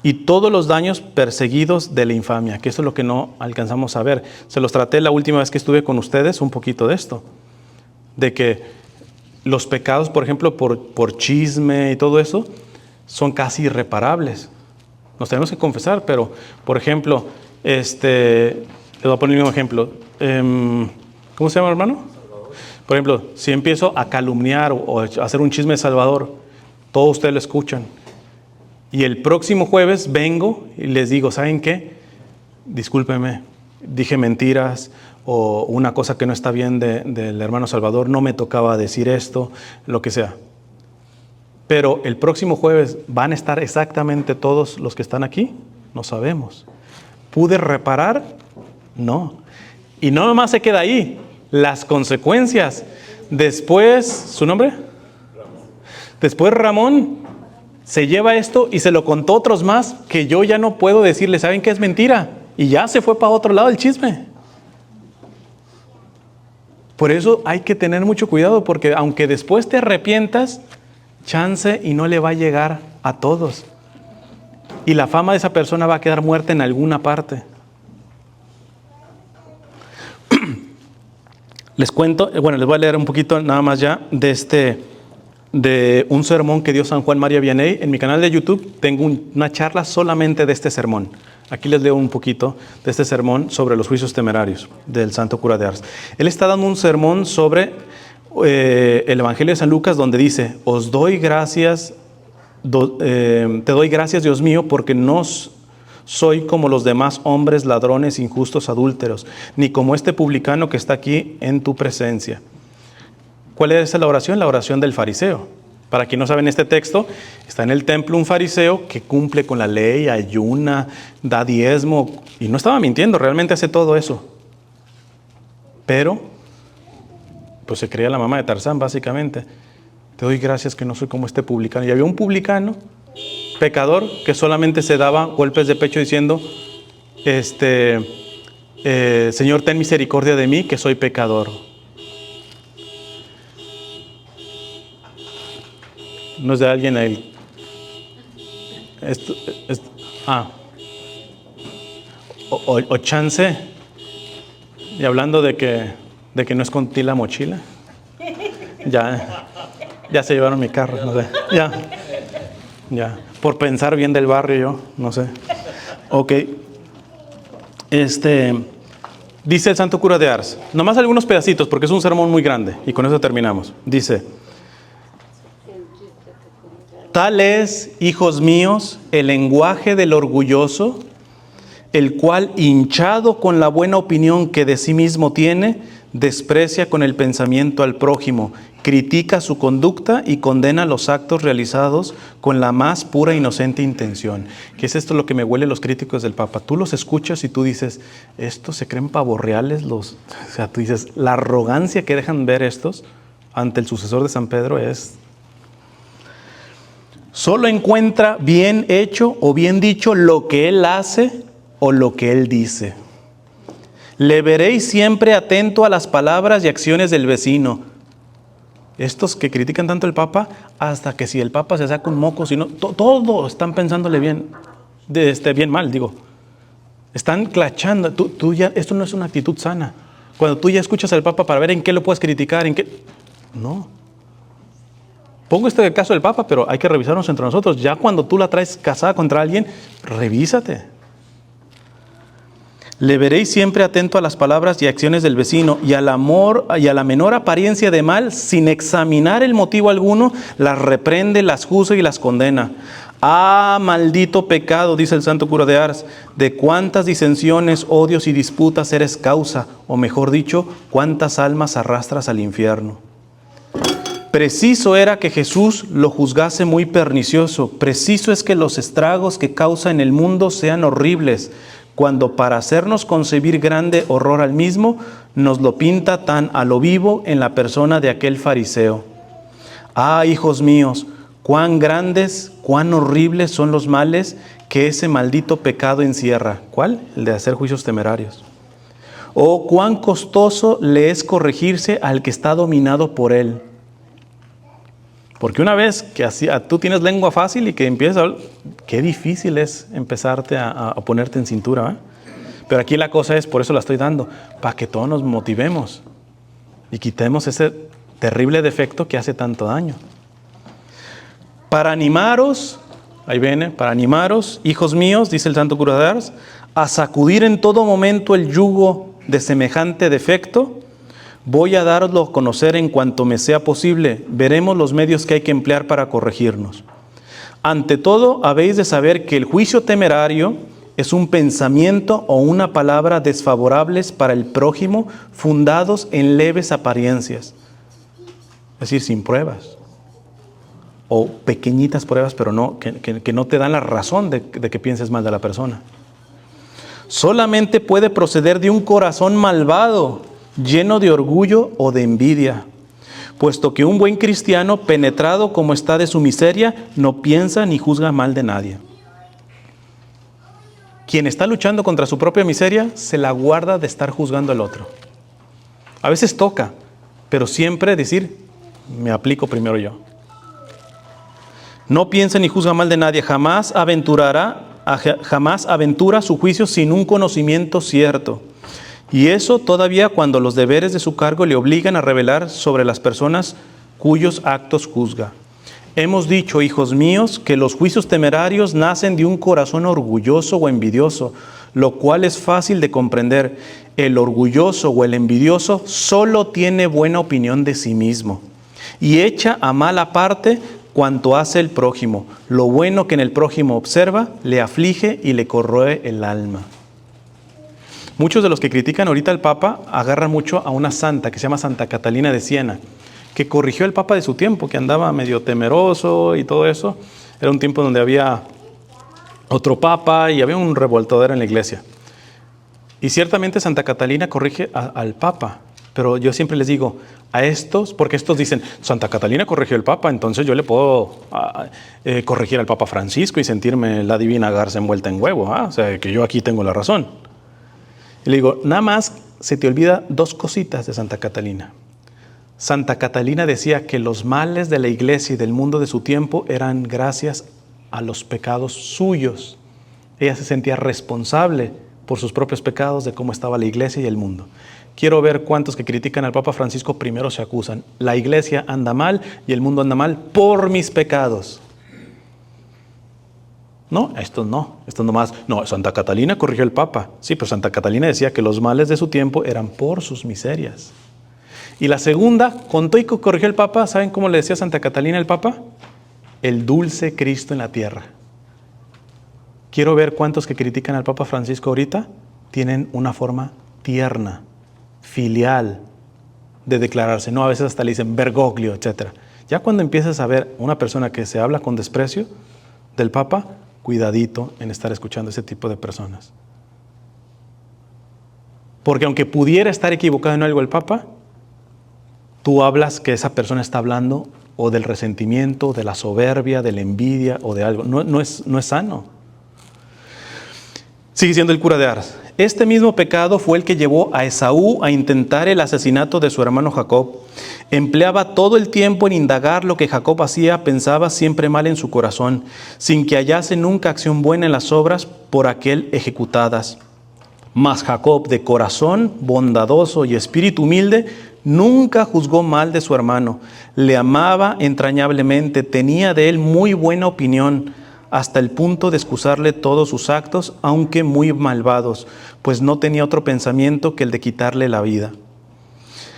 y todos los daños perseguidos de la infamia, que eso es lo que no alcanzamos a ver. Se los traté la última vez que estuve con ustedes, un poquito de esto, de que los pecados, por ejemplo, por chisme y todo eso, son casi irreparables. Nos tenemos que confesar, pero, por ejemplo, les voy a poner un ejemplo. ¿Cómo se llama, hermano? Por ejemplo, si empiezo a calumniar o a hacer un chisme de Salvador, todos ustedes lo escuchan. Y el próximo jueves vengo y les digo, ¿saben qué? Discúlpeme, dije mentiras o una cosa que no está bien del hermano Salvador, no me tocaba decir esto, lo que sea. Pero el próximo jueves, ¿van a estar exactamente todos los que están aquí? No sabemos. ¿Pude reparar? No. Y no nomás se queda ahí. Las consecuencias. Después, ¿su nombre? Después Ramón se lleva esto y se lo contó a otros más que yo ya no puedo decirle, ¿saben qué es mentira? Y ya se fue para otro lado el chisme. Por eso hay que tener mucho cuidado, porque aunque después te arrepientas, chance y no le va a llegar a todos. Y la fama de esa persona va a quedar muerta en alguna parte. Les cuento, les voy a leer un poquito nada más ya de un sermón que dio San Juan María Vianney. En mi canal de YouTube tengo una charla solamente de este sermón. Aquí les leo un poquito de este sermón sobre los juicios temerarios del Santo Cura de Ars. Él está dando un sermón sobre el Evangelio de San Lucas, donde dice, os doy gracias, te doy gracias, Dios mío, porque no soy como los demás hombres, ladrones, injustos, adúlteros, ni como este publicano que está aquí en tu presencia. ¿Cuál es la oración? La oración del fariseo. Para quien no sabe, en este texto está en el templo un fariseo que cumple con la ley, ayuna, da diezmo, y no estaba mintiendo, realmente hace todo eso. Pero, pues se creía la mamá de Tarzán, básicamente. Te doy gracias que no soy como este publicano. Y había un publicano, pecador, que solamente se daba golpes de pecho diciendo, Señor, ten misericordia de mí, que soy pecador. No es de alguien ahí. O chance, y hablando de que no escondí la mochila, ya se llevaron mi carro, no sé, ya, por pensar bien del barrio yo, no sé. Ok, dice el Santo Cura de Ars, nomás algunos pedacitos porque es un sermón muy grande y con eso terminamos. Dice, tal es, hijos míos, el lenguaje del orgulloso, el cual, hinchado con la buena opinión que de sí mismo tiene, desprecia con el pensamiento al prójimo, critica su conducta y condena los actos realizados con la más pura e inocente intención. ¿Qué es esto lo que me huele los críticos del Papa? Tú los escuchas y tú dices, estos se creen pavorreales, o sea, tú dices, la arrogancia que dejan ver estos ante el sucesor de San Pedro es... Solo encuentra bien hecho o bien dicho lo que él hace o lo que él dice. Le veréis siempre atento a las palabras y acciones del vecino. Estos que critican tanto al Papa, hasta que si el Papa se saca un moco, si no, todo están pensándole bien, bien mal, digo. Están clachando. Tú ya, esto no es una actitud sana. Cuando tú ya escuchas al Papa para ver en qué lo puedes criticar, en qué... No. Pongo este caso del Papa, pero hay que revisarnos entre nosotros. Ya cuando tú la traes casada contra alguien, revísate. Le veréis siempre atento a las palabras y acciones del vecino y al amor y a la menor apariencia de mal, sin examinar el motivo alguno, las reprende, las juzga y las condena. ¡Ah, maldito pecado!, dice el santo cura de Ars, de cuántas disensiones, odios y disputas eres causa, o mejor dicho, cuántas almas arrastras al infierno. Preciso era que Jesús lo juzgase muy pernicioso. Preciso es que los estragos que causa en el mundo sean horribles, cuando para hacernos concebir grande horror al mismo, nos lo pinta tan a lo vivo en la persona de aquel fariseo. Ah, hijos míos, cuán grandes, cuán horribles son los males que ese maldito pecado encierra. ¿Cuál? El de hacer juicios temerarios. Oh, cuán costoso le es corregirse al que está dominado por él. Porque una vez que tú tienes lengua fácil y que empiezas a hablar, qué difícil es empezarte a ponerte en cintura, ¿eh? Pero aquí la cosa es, por eso la estoy dando, para que todos nos motivemos y quitemos ese terrible defecto que hace tanto daño. Para animaros, ahí viene, para animaros, hijos míos, dice el santo cura de Ars, a sacudir en todo momento el yugo de semejante defecto. Voy a daroslo a conocer en cuanto me sea posible. Veremos los medios que hay que emplear para corregirnos. Ante todo, habéis de saber que el juicio temerario es un pensamiento o una palabra desfavorables para el prójimo, fundados en leves apariencias. Es decir, sin pruebas. O pequeñitas pruebas, pero no, que no te dan la razón de que pienses mal de la persona. Solamente puede proceder de un corazón malvado, lleno de orgullo o de envidia, puesto que un buen cristiano, penetrado como está de su miseria, no piensa ni juzga mal de nadie. Quien está luchando contra su propia miseria, se la guarda de estar juzgando al otro. A veces toca, pero siempre decir, me aplico primero yo. No piensa ni juzga mal de nadie, jamás aventura su juicio sin un conocimiento cierto. Y eso todavía cuando los deberes de su cargo le obligan a revelar sobre las personas cuyos actos juzga. Hemos dicho, hijos míos, que los juicios temerarios nacen de un corazón orgulloso o envidioso, lo cual es fácil de comprender. El orgulloso o el envidioso solo tiene buena opinión de sí mismo y echa a mala parte cuanto hace el prójimo. Lo bueno que en el prójimo observa le aflige y le corroe el alma. Muchos de los que critican ahorita al Papa agarran mucho a una santa que se llama Santa Catalina de Siena, que corrigió al Papa de su tiempo, que andaba medio temeroso y todo eso. Era un tiempo donde había otro Papa y había un revoltadero en la iglesia. Y ciertamente Santa Catalina corrige al Papa, pero yo siempre les digo a estos, porque estos dicen, Santa Catalina corrigió al Papa, entonces yo le puedo corregir al Papa Francisco y sentirme la divina garza envuelta en huevo, o sea, que yo aquí tengo la razón. Y le digo, nada más se te olvida dos cositas de Santa Catalina. Santa Catalina decía que los males de la iglesia y del mundo de su tiempo eran gracias a los pecados suyos. Ella se sentía responsable por sus propios pecados de cómo estaba la iglesia y el mundo. Quiero ver cuántos que critican al Papa Francisco primero se acusan. La iglesia anda mal y el mundo anda mal por mis pecados. No, esto nomás. No, Santa Catalina corrigió al Papa. Sí, pero Santa Catalina decía que los males de su tiempo eran por sus miserias. Y la segunda, contó y corrigió al Papa. ¿Saben cómo le decía Santa Catalina al Papa? El dulce Cristo en la tierra. Quiero ver cuántos que critican al Papa Francisco ahorita tienen una forma tierna, filial, de declararse. No, a veces hasta le dicen vergoglio, etc. Ya cuando empiezas a ver una persona que se habla con desprecio del Papa, cuidadito en estar escuchando ese tipo de personas. Porque aunque pudiera estar equivocado en algo el Papa, tú hablas que esa persona está hablando o del resentimiento, de la soberbia, de la envidia o de algo. No es sano. Sigue siendo el cura de Ars. Este mismo pecado fue el que llevó a Esaú a intentar el asesinato de su hermano Jacob. Empleaba todo el tiempo en indagar lo que Jacob hacía, pensaba siempre mal en su corazón, sin que hallase nunca acción buena en las obras por aquel ejecutadas. Mas Jacob, de corazón bondadoso y espíritu humilde, nunca juzgó mal de su hermano. Le amaba entrañablemente, tenía de él muy buena opinión, hasta el punto de excusarle todos sus actos, aunque muy malvados, pues no tenía otro pensamiento que el de quitarle la vida.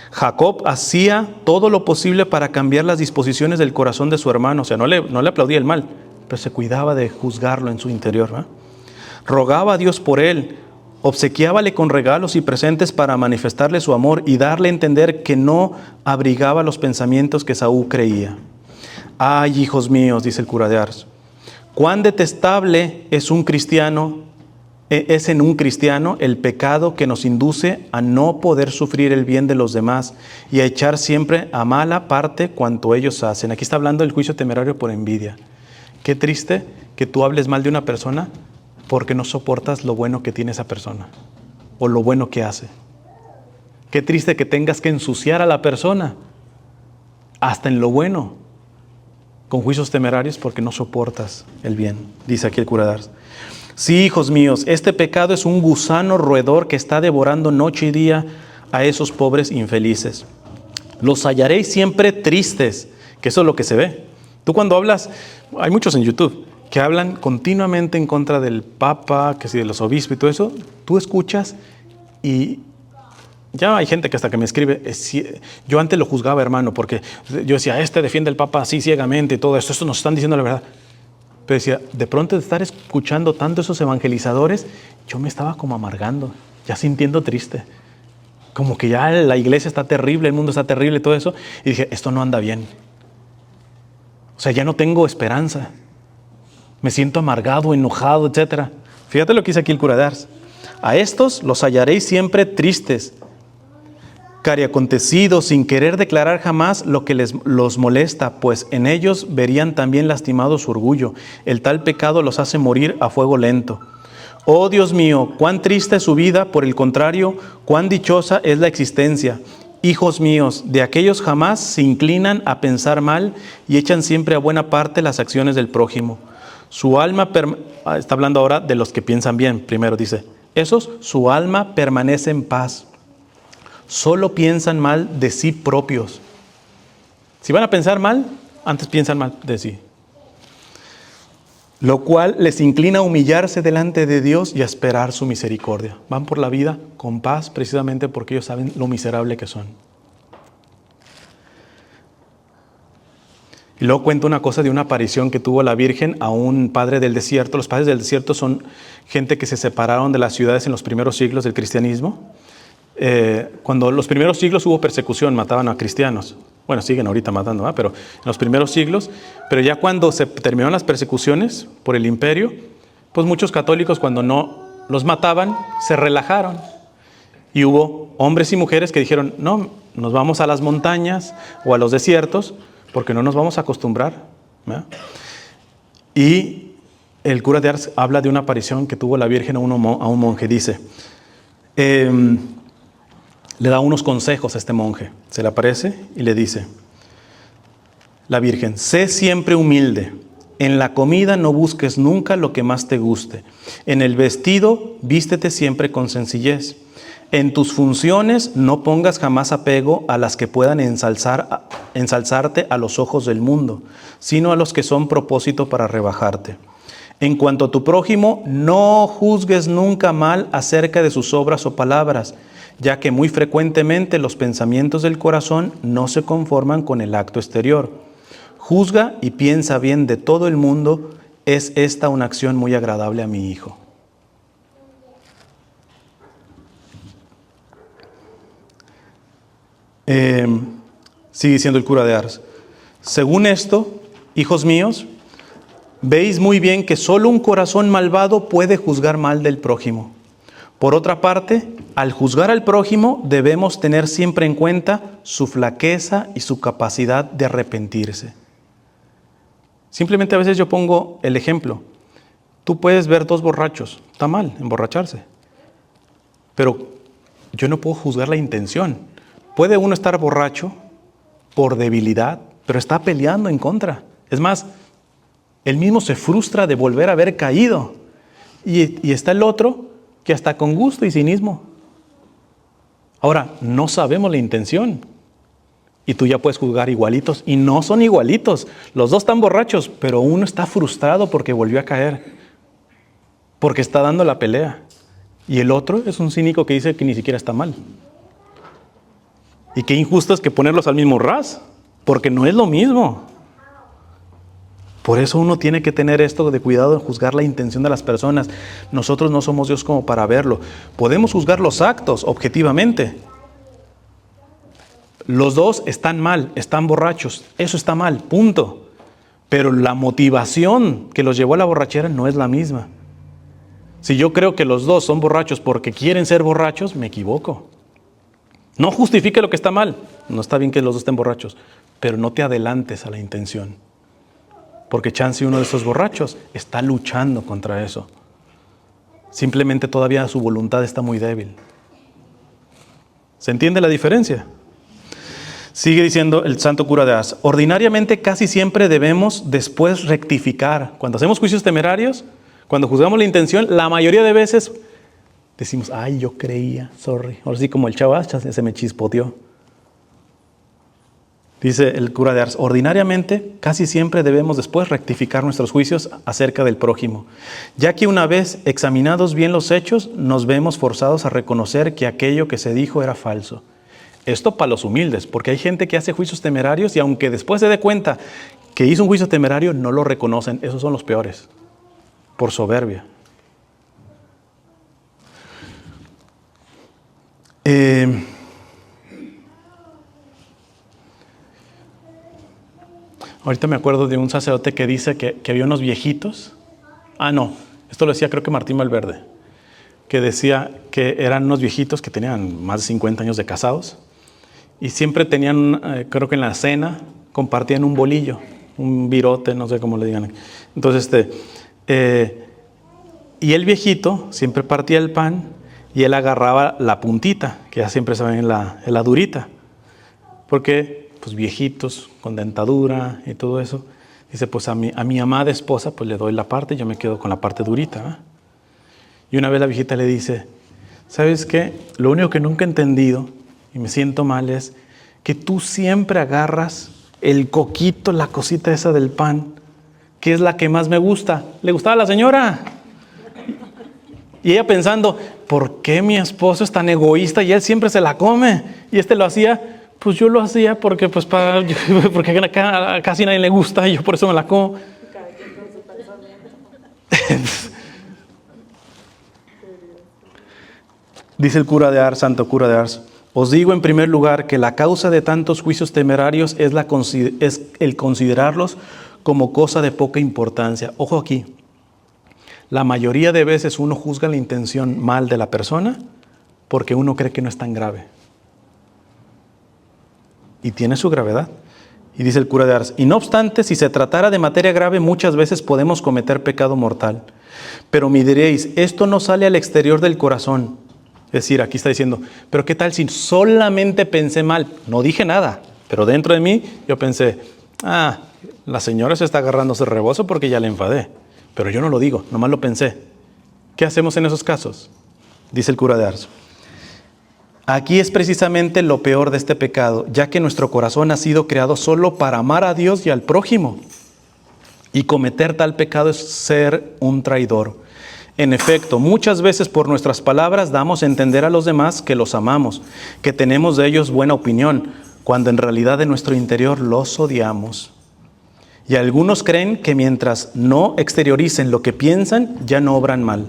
Jacob hacía todo lo posible para cambiar las disposiciones del corazón de su hermano, o sea, no le aplaudía el mal, pero se cuidaba de juzgarlo en su interior, ¿verdad? Rogaba a Dios por él, obsequiábale con regalos y presentes para manifestarle su amor y darle a entender que no abrigaba los pensamientos que Esaú creía. Ay, hijos míos, dice el cura de Ars, cuán detestable es en un cristiano el pecado que nos induce a no poder sufrir el bien de los demás y a echar siempre a mala parte cuanto ellos hacen. Aquí está hablando del juicio temerario por envidia. Qué triste que tú hables mal de una persona porque no soportas lo bueno que tiene esa persona o lo bueno que hace. Qué triste que tengas que ensuciar a la persona hasta en lo bueno con juicios temerarios porque no soportas el bien, dice aquí el cura de Ars. Sí, hijos míos, este pecado es un gusano roedor que está devorando noche y día a esos pobres infelices. Los hallaréis siempre tristes, que eso es lo que se ve. Tú cuando hablas, hay muchos en YouTube que hablan continuamente en contra del Papa, que si de los obispos y todo eso, tú escuchas y ya hay gente que hasta que me escribe, yo antes lo juzgaba, hermano, porque yo decía, defiende el Papa así ciegamente y todo esto, nos están diciendo la verdad. Pero decía, de pronto de estar escuchando tanto esos evangelizadores, yo me estaba como amargando, ya sintiendo triste. Como que ya la iglesia está terrible, el mundo está terrible y todo eso. Y dije, esto no anda bien. O sea, ya no tengo esperanza. Me siento amargado, enojado, etc. Fíjate lo que dice aquí el cura de Ars. A estos los hallaréis siempre tristes, cariacontecidos, sin querer declarar jamás lo que los molesta, pues en ellos verían también lastimado su orgullo. El tal pecado los hace morir a fuego lento. Oh Dios mío, cuán triste es su vida, por el contrario, cuán dichosa es la existencia. Hijos míos, de aquellos jamás se inclinan a pensar mal y echan siempre a buena parte las acciones del prójimo. Su alma, está hablando ahora de los que piensan bien, primero dice, esos, su alma permanece en paz. Solo piensan mal de sí propios. Si van a pensar mal, antes piensan mal de sí. Lo cual les inclina a humillarse delante de Dios y a esperar su misericordia. Van por la vida con paz precisamente porque ellos saben lo miserable que son. Y luego cuento una cosa de una aparición que tuvo la Virgen a un padre del desierto. Los padres del desierto son gente que se separaron de las ciudades en los primeros siglos del cristianismo. Cuando en los primeros siglos hubo persecución, mataban a cristianos. Bueno, siguen ahorita matando, ¿verdad? Pero en los primeros siglos. Pero ya cuando se terminaron las persecuciones por el imperio, pues muchos católicos cuando no los mataban, se relajaron. Y hubo hombres y mujeres que dijeron, no, nos vamos a las montañas o a los desiertos, porque no nos vamos a acostumbrar, ¿verdad? Y el cura de Ars habla de una aparición que tuvo la Virgen a un monje. Dice, le da unos consejos a este monje. Se le aparece y le dice, la Virgen, sé siempre humilde. En la comida no busques nunca lo que más te guste. En el vestido, vístete siempre con sencillez. En tus funciones no pongas jamás apego a las que puedan ensalzarte a los ojos del mundo, sino a los que son propósito para rebajarte. En cuanto a tu prójimo, no juzgues nunca mal acerca de sus obras o palabras, ya que muy frecuentemente los pensamientos del corazón no se conforman con el acto exterior. Juzga y piensa bien de todo el mundo, es esta una acción muy agradable a mi hijo. Sigue diciendo el cura de Ars. Según esto, hijos míos, veis muy bien que solo un corazón malvado puede juzgar mal del prójimo. Por otra parte, al juzgar al prójimo debemos tener siempre en cuenta su flaqueza y su capacidad de arrepentirse. Simplemente a veces yo pongo el ejemplo. Tú puedes ver dos borrachos, está mal emborracharse, pero yo no puedo juzgar la intención. Puede uno estar borracho por debilidad, pero está peleando en contra. Es más, él mismo se frustra de volver a haber caído. Y está el otro que hasta con gusto y cinismo. Ahora, no sabemos la intención. Y tú ya puedes juzgar igualitos. Y no son igualitos. Los dos están borrachos, pero uno está frustrado porque volvió a caer. Porque está dando la pelea. Y el otro es un cínico que dice que ni siquiera está mal. Y qué injusto es que ponerlos al mismo ras. Porque no es lo mismo. Por eso uno tiene que tener esto de cuidado en juzgar la intención de las personas. Nosotros no somos Dios como para verlo. Podemos juzgar los actos objetivamente. Los dos están mal, están borrachos. Eso está mal, punto. Pero la motivación que los llevó a la borrachera no es la misma. Si yo creo que los dos son borrachos porque quieren ser borrachos, me equivoco. No justifique lo que está mal. No está bien que los dos estén borrachos, pero no te adelantes a la intención. Porque chance uno de esos borrachos está luchando contra eso. Simplemente todavía su voluntad está muy débil. ¿Se entiende la diferencia? Sigue diciendo el santo cura de Ars. Ordinariamente casi siempre debemos después rectificar. Cuando hacemos juicios temerarios, cuando juzgamos la intención, la mayoría de veces decimos, ay, yo creía, sorry. Ahora sí, como el chavo, se me chispoteó. Dice el cura de Ars, ordinariamente, casi siempre debemos después rectificar nuestros juicios acerca del prójimo, ya que una vez examinados bien los hechos, nos vemos forzados a reconocer que aquello que se dijo era falso. Esto para los humildes, porque hay gente que hace juicios temerarios y aunque después se dé cuenta que hizo un juicio temerario, no lo reconocen. Esos son los peores, por soberbia. Ahorita me acuerdo de un sacerdote que dice que había unos viejitos. Esto lo decía creo que Martín Valverde, que decía que eran unos viejitos que tenían más de 50 años de casados y siempre tenían, creo que en la cena, compartían un bolillo, un virote, no sé cómo le digan. Entonces, y el viejito siempre partía el pan y él agarraba la puntita, que ya siempre se ve en la durita, porque pues viejitos con dentadura y todo eso. Dice, pues a mi amada esposa pues le doy la parte y yo me quedo con la parte durita, ¿eh? Y una vez la viejita le dice, ¿sabes qué? Lo único que nunca he entendido y me siento mal es que tú siempre agarras el coquito, la cosita esa del pan, que es la que más me gusta. ¿Le gustaba a la señora? Y ella pensando, ¿por qué mi esposo es tan egoísta y él siempre se la come? Y lo hacía. Pues yo lo hacía porque porque a casi nadie le gusta y yo por eso me la como. Dice el cura de Ars, santo cura de Ars, os digo en primer lugar que la causa de tantos juicios temerarios es el considerarlos como cosa de poca importancia. Ojo aquí, la mayoría de veces uno juzga la intención mal de la persona porque uno cree que no es tan grave. Y tiene su gravedad. Y dice el cura de Ars, y no obstante, si se tratara de materia grave, muchas veces podemos cometer pecado mortal. Pero me diréis, esto no sale al exterior del corazón. Es decir, aquí está diciendo, pero ¿qué tal si solamente pensé mal? No dije nada, pero dentro de mí yo pensé, la señora se está agarrando ese rebozo porque ya le enfadé. Pero yo no lo digo, nomás lo pensé. ¿Qué hacemos en esos casos? Dice el cura de Ars. Aquí es precisamente lo peor de este pecado, ya que nuestro corazón ha sido creado solo para amar a Dios y al prójimo. Y cometer tal pecado es ser un traidor. En efecto, muchas veces por nuestras palabras damos a entender a los demás que los amamos, que tenemos de ellos buena opinión, cuando en realidad en nuestro interior los odiamos. Y algunos creen que mientras no exterioricen lo que piensan, ya no obran mal.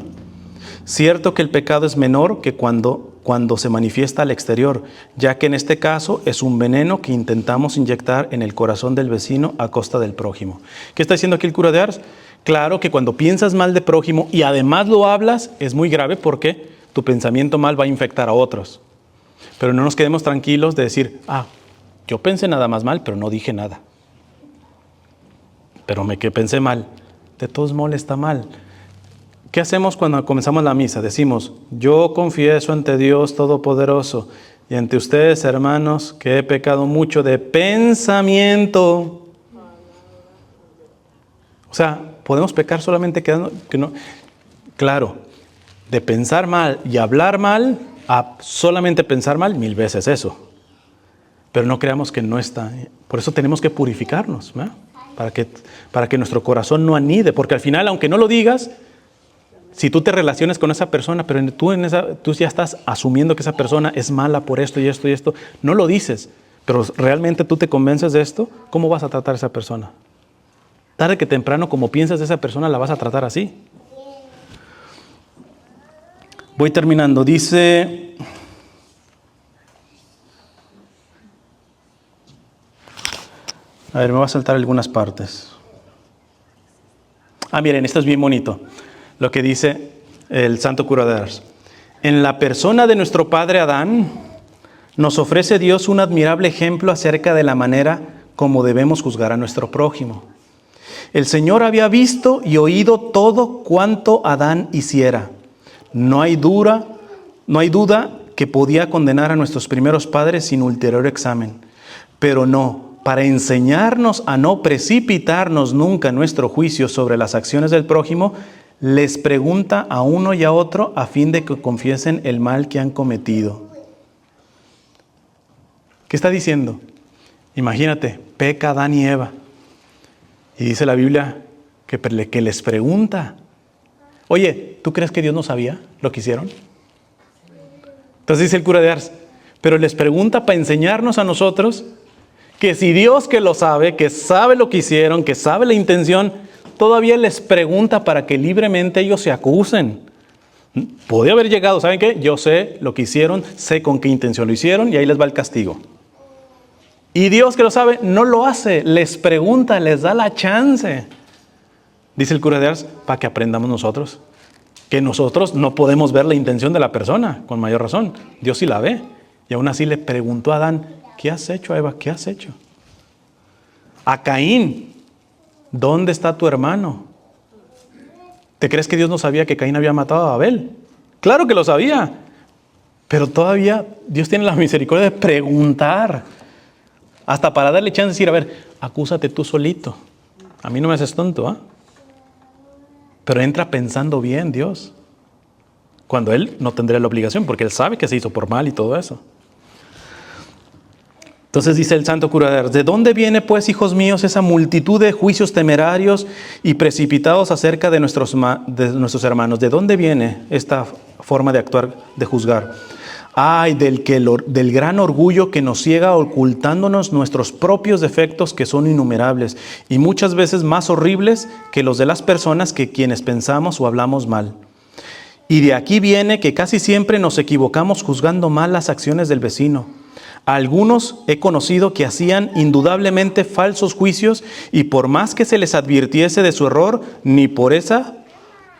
Cierto que el pecado es menor que cuando cuando se manifiesta al exterior, ya que en este caso es un veneno que intentamos inyectar en el corazón del vecino a costa del prójimo. ¿Qué está diciendo aquí el cura de Ars? Claro que cuando piensas mal de prójimo y además lo hablas, es muy grave porque tu pensamiento mal va a infectar a otros. Pero no nos quedemos tranquilos de decir, yo pensé nada más mal, pero no dije nada. Pero que pensé mal. De todos modos está mal. ¿Qué hacemos cuando comenzamos la misa? Decimos, yo confieso ante Dios Todopoderoso y ante ustedes, hermanos, que he pecado mucho de pensamiento. O sea, podemos pecar solamente quedando que no. Claro, de pensar mal y hablar mal a solamente pensar mal, 1000 veces eso. Pero no creamos que no está. Por eso tenemos que purificarnos, ¿verdad? Para que nuestro corazón no anide, porque al final, aunque no lo digas, si tú te relacionas con esa persona, pero tú ya estás asumiendo que esa persona es mala por esto y esto y esto, no lo dices, pero realmente tú te convences de esto, ¿cómo vas a tratar a esa persona? Tarde que temprano, como piensas de esa persona, la vas a tratar así. Voy terminando. Dice... A ver, me voy a saltar algunas partes. Miren, esto es bien bonito. Lo que dice el santo cura de Ars. En la persona de nuestro padre Adán, nos ofrece Dios un admirable ejemplo acerca de la manera como debemos juzgar a nuestro prójimo. El Señor había visto y oído todo cuanto Adán hiciera. No hay duda que podía condenar a nuestros primeros padres sin ulterior examen. Pero no, para enseñarnos a no precipitarnos nunca en nuestro juicio sobre las acciones del prójimo, les pregunta a uno y a otro a fin de que confiesen el mal que han cometido. ¿Qué está diciendo? Imagínate, peca Adán y Eva. Y dice la Biblia que les pregunta, oye, ¿tú crees que Dios no sabía lo que hicieron? Entonces dice el cura de Ars, pero les pregunta para enseñarnos a nosotros que si Dios que lo sabe, que sabe lo que hicieron, que sabe la intención, todavía les pregunta para que libremente ellos se acusen. Podría haber llegado, ¿saben qué? Yo sé lo que hicieron, sé con qué intención lo hicieron y ahí les va el castigo. Y Dios que lo sabe, no lo hace, les pregunta, les da la chance. Dice el cura de Ars, para que aprendamos nosotros. Que nosotros no podemos ver la intención de la persona, con mayor razón. Dios sí la ve. Y aún así le preguntó a Adán, ¿qué has hecho, Eva? ¿Qué has hecho? A Caín, ¿dónde está tu hermano? ¿Te crees que Dios no sabía que Caín había matado a Abel? Claro que lo sabía. Pero todavía Dios tiene la misericordia de preguntar. Hasta para darle chance de decir, a ver, acúsate tú solito. A mí no me haces tonto, ¿ah? Pero entra pensando bien Dios. Cuando Él no tendría la obligación, porque Él sabe que se hizo por mal y todo eso. Entonces dice el santo cura de Ars, ¿de dónde viene pues, hijos míos, esa multitud de juicios temerarios y precipitados acerca de nuestros hermanos? ¿De dónde viene esta forma de actuar, de juzgar? Ay, del gran orgullo que nos ciega ocultándonos nuestros propios defectos que son innumerables y muchas veces más horribles que los de las personas que quienes pensamos o hablamos mal. Y de aquí viene que casi siempre nos equivocamos juzgando mal las acciones del vecino. A algunos he conocido que hacían indudablemente falsos juicios y por más que se les advirtiese de su error, ni por esa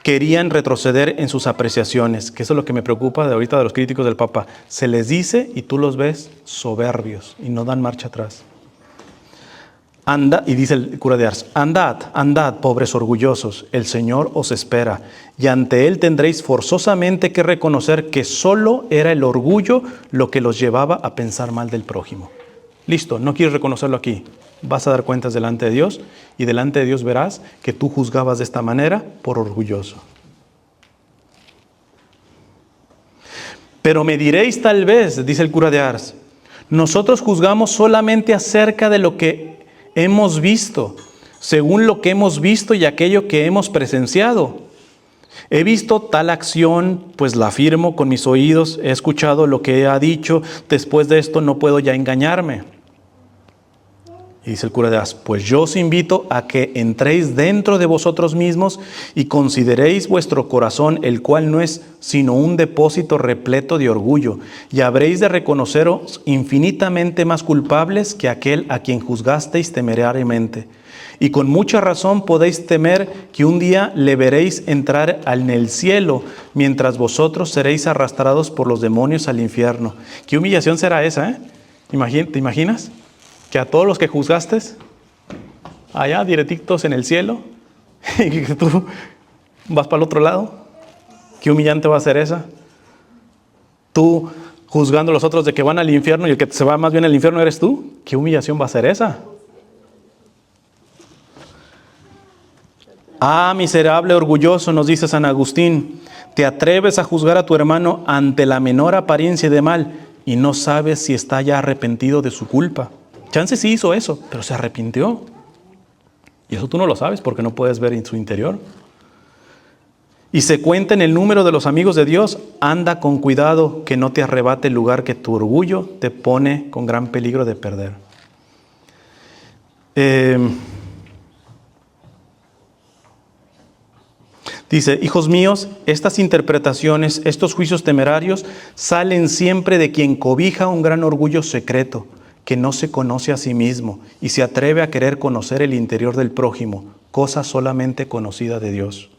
querían retroceder en sus apreciaciones, que eso es lo que me preocupa de ahorita de los críticos del Papa. Se les dice y tú los ves soberbios y no dan marcha atrás. Anda, y dice el cura de Ars, andad, pobres orgullosos, el Señor os espera, y ante Él tendréis forzosamente que reconocer que solo era el orgullo lo que los llevaba a pensar mal del prójimo. Listo, no quieres reconocerlo aquí. Vas a dar cuentas delante de Dios y delante de Dios verás que tú juzgabas de esta manera por orgulloso. Pero me diréis tal vez, dice el cura de Ars, nosotros juzgamos solamente acerca de lo que hemos visto, según lo que hemos visto y aquello que hemos presenciado. He visto tal acción, pues la afirmo con mis oídos, he escuchado lo que ha dicho, después de esto no puedo ya engañarme. Y dice el cura de Ars: pues yo os invito a que entréis dentro de vosotros mismos y consideréis vuestro corazón, el cual no es sino un depósito repleto de orgullo, y habréis de reconoceros infinitamente más culpables que aquel a quien juzgasteis temerariamente. Y con mucha razón podéis temer que un día le veréis entrar en el cielo, mientras vosotros seréis arrastrados por los demonios al infierno. ¿Qué humillación será esa, eh? ¿Te imaginas? Que a todos los que juzgaste, allá directitos en el cielo, y que tú vas para el otro lado. Qué humillante va a ser esa. Tú juzgando a los otros de que van al infierno y el que se va más bien al infierno eres tú. Qué humillación va a ser esa. Ah, miserable orgulloso, nos dice San Agustín, te atreves a juzgar a tu hermano ante la menor apariencia de mal y no sabes si está ya arrepentido de su culpa. Chance sí hizo eso, pero se arrepintió. Y eso tú no lo sabes porque no puedes ver en su interior. Y se cuenta en el número de los amigos de Dios. Anda con cuidado que no te arrebate el lugar que tu orgullo te pone con gran peligro de perder. Dice: hijos míos, estas interpretaciones, estos juicios temerarios salen siempre de quien cobija un gran orgullo secreto, que no se conoce a sí mismo y se atreve a querer conocer el interior del prójimo, cosa solamente conocida de Dios.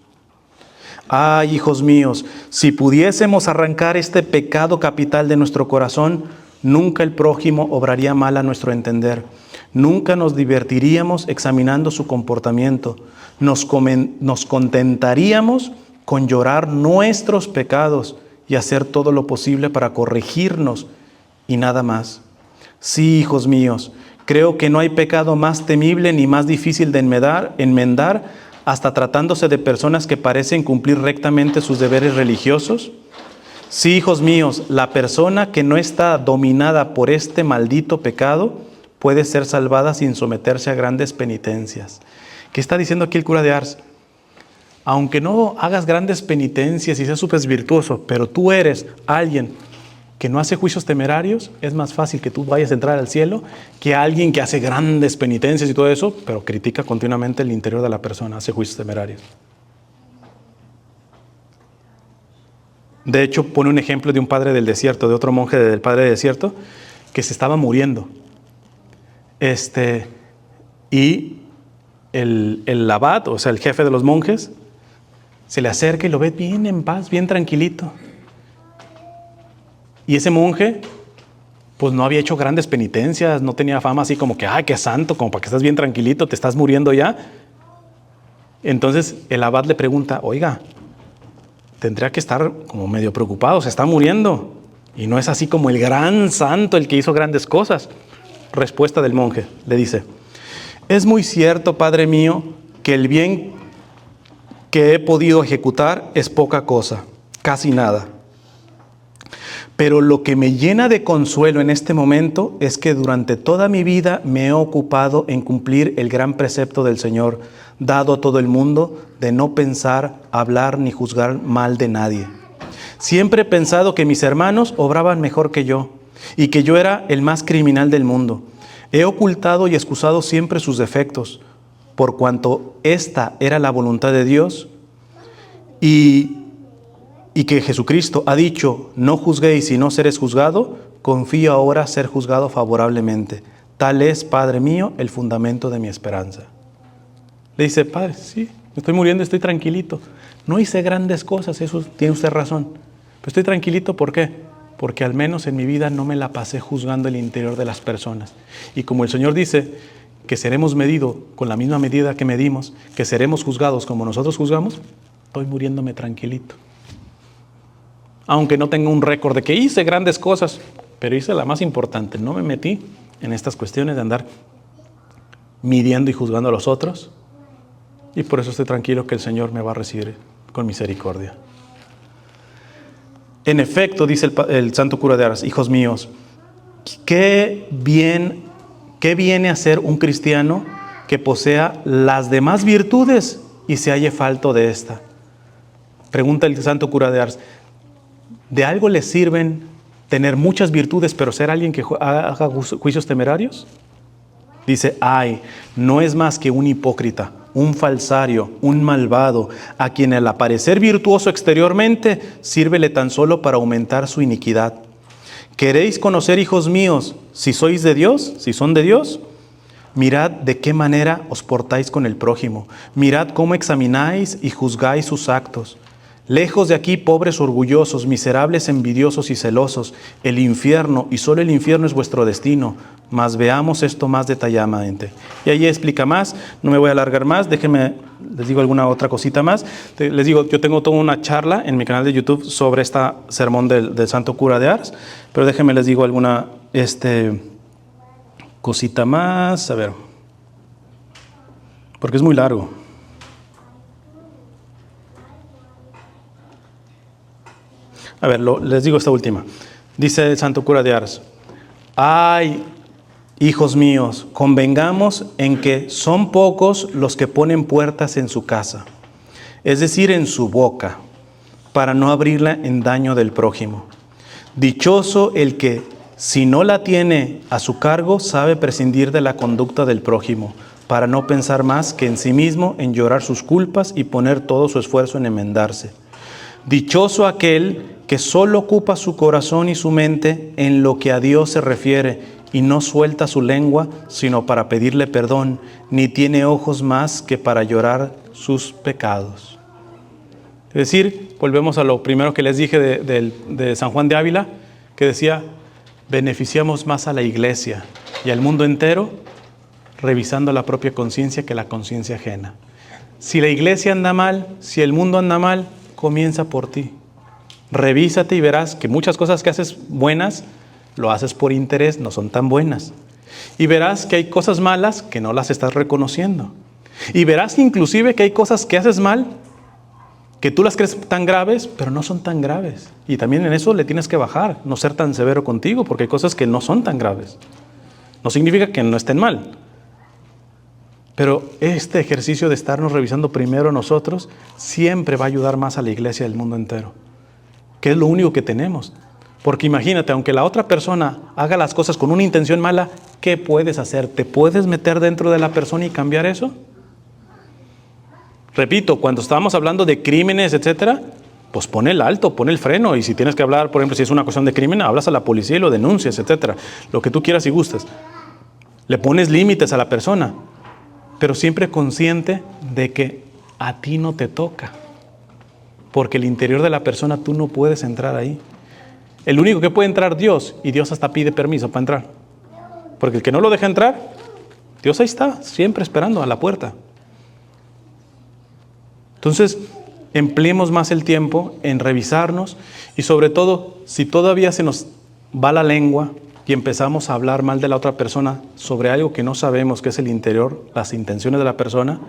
Ay, hijos míos, si pudiésemos arrancar este pecado capital de nuestro corazón, nunca el prójimo obraría mal a nuestro entender. Nunca nos divertiríamos examinando su comportamiento. Nos contentaríamos con llorar nuestros pecados y hacer todo lo posible para corregirnos y nada más. Sí, hijos míos, creo que no hay pecado más temible ni más difícil de enmendar, hasta tratándose de personas que parecen cumplir rectamente sus deberes religiosos. Sí, hijos míos, la persona que no está dominada por este maldito pecado puede ser salvada sin someterse a grandes penitencias. ¿Qué está diciendo aquí el cura de Ars? Aunque no hagas grandes penitencias y seas súper virtuoso, pero tú eres alguien que no hace juicios temerarios, es más fácil que tú vayas a entrar al cielo que alguien que hace grandes penitencias y todo eso, pero critica continuamente el interior de la persona, hace juicios temerarios. De hecho, pone un ejemplo de un padre del desierto, de otro monje del padre del desierto, que se estaba muriendo. Y el abad, o sea, el jefe de los monjes, se le acerca y lo ve bien en paz, bien tranquilito. Y ese monje, pues no había hecho grandes penitencias, no tenía fama así como que, ¡ay, qué santo! Como para que estés bien tranquilito, te estás muriendo ya. Entonces el abad le pregunta: oiga, tendría que estar como medio preocupado, se está muriendo. Y no es así como el gran santo, el que hizo grandes cosas. Respuesta del monje, le dice: es muy cierto, padre mío, que el bien que he podido ejecutar es poca cosa, casi nada. Pero lo que me llena de consuelo en este momento es que durante toda mi vida me he ocupado en cumplir el gran precepto del Señor, dado a todo el mundo, de no pensar, hablar ni juzgar mal de nadie. Siempre he pensado que mis hermanos obraban mejor que yo y que yo era el más criminal del mundo. He ocultado y excusado siempre sus defectos, por cuanto esta era la voluntad de Dios y que Jesucristo ha dicho: no juzguéis y no seréis juzgado, confío ahora ser juzgado favorablemente. Tal es, Padre mío, el fundamento de mi esperanza. Le dice: Padre, sí, me estoy muriendo, estoy tranquilito. No hice grandes cosas, eso tiene usted razón. Pero estoy tranquilito, ¿por qué? Porque al menos en mi vida no me la pasé juzgando el interior de las personas. Y como el Señor dice que seremos medidos con la misma medida que medimos, que seremos juzgados como nosotros juzgamos, estoy muriéndome tranquilito. Aunque no tenga un récord de que hice grandes cosas, pero hice la más importante. No me metí en estas cuestiones de andar midiendo y juzgando a los otros. Y por eso estoy tranquilo que el Señor me va a recibir con misericordia. En efecto, dice el santo cura de Ars: hijos míos, ¿qué viene a ser un cristiano que posea las demás virtudes y se halle falto de esta? Pregunta el santo cura de Ars: ¿de algo le sirven tener muchas virtudes pero ser alguien que haga juicios temerarios? Dice, ay, no es más que un hipócrita, un falsario, un malvado, a quien al aparecer virtuoso exteriormente, sírvele tan solo para aumentar su iniquidad. ¿Queréis conocer, hijos míos, si sois de Dios, si son de Dios? Mirad de qué manera os portáis con el prójimo. Mirad cómo examináis y juzgáis sus actos. Lejos de aquí, pobres orgullosos, miserables, envidiosos y celosos, el infierno, y solo el infierno es vuestro destino. Mas veamos esto más detalladamente. Y ahí explica más, no me voy a alargar más, déjenme, les digo alguna otra cosita más. Les digo, yo tengo toda una charla en mi canal de YouTube sobre este sermón del Santo Cura de Ars, pero déjenme les digo alguna cosita más, a ver, porque es muy largo. A ver, les digo esta última. Dice el Santo Cura de Ars, ay, hijos míos, convengamos en que son pocos los que ponen puertas en su casa, es decir, en su boca, para no abrirla en daño del prójimo. Dichoso el que, si no la tiene a su cargo, sabe prescindir de la conducta del prójimo, para no pensar más que en sí mismo, en llorar sus culpas y poner todo su esfuerzo en enmendarse. Dichoso aquel que solo ocupa su corazón y su mente en lo que a Dios se refiere y no suelta su lengua sino para pedirle perdón, ni tiene ojos más que para llorar sus pecados. Es decir, volvemos a lo primero que les dije de San Juan de Ávila, que decía, beneficiamos más a la iglesia y al mundo entero revisando la propia conciencia que la conciencia ajena. Si la iglesia anda mal, si el mundo anda mal, comienza por ti. Revísate y verás que muchas cosas que haces buenas, lo haces por interés, no son tan buenas. Y verás que hay cosas malas que no las estás reconociendo. Y verás inclusive que hay cosas que haces mal, que tú las crees tan graves, pero no son tan graves. Y también en eso le tienes que bajar, no ser tan severo contigo, porque hay cosas que no son tan graves. No significa que no estén mal. Pero este ejercicio de estarnos revisando primero nosotros siempre va a ayudar más a la iglesia del mundo entero, que es lo único que tenemos. Porque imagínate, aunque la otra persona haga las cosas con una intención mala, ¿qué puedes hacer? ¿Te puedes meter dentro de la persona y cambiar eso? Repito, cuando estábamos hablando de crímenes, etcétera, pues pon el alto, pon el freno. Y si tienes que hablar, por ejemplo, si es una cuestión de crimen, hablas a la policía y lo denuncias, etcétera. Lo que tú quieras y gustes. Le pones límites a la persona, pero siempre consciente de que a ti no te toca. Porque el interior de la persona tú no puedes entrar ahí. El único que puede entrar Dios, y Dios hasta pide permiso para entrar. Porque el que no lo deja entrar, Dios ahí está, siempre esperando a la puerta. Entonces, empleemos más el tiempo en revisarnos y sobre todo, si todavía se nos va la lengua y empezamos a hablar mal de la otra persona sobre algo que no sabemos que es el interior, las intenciones de la persona,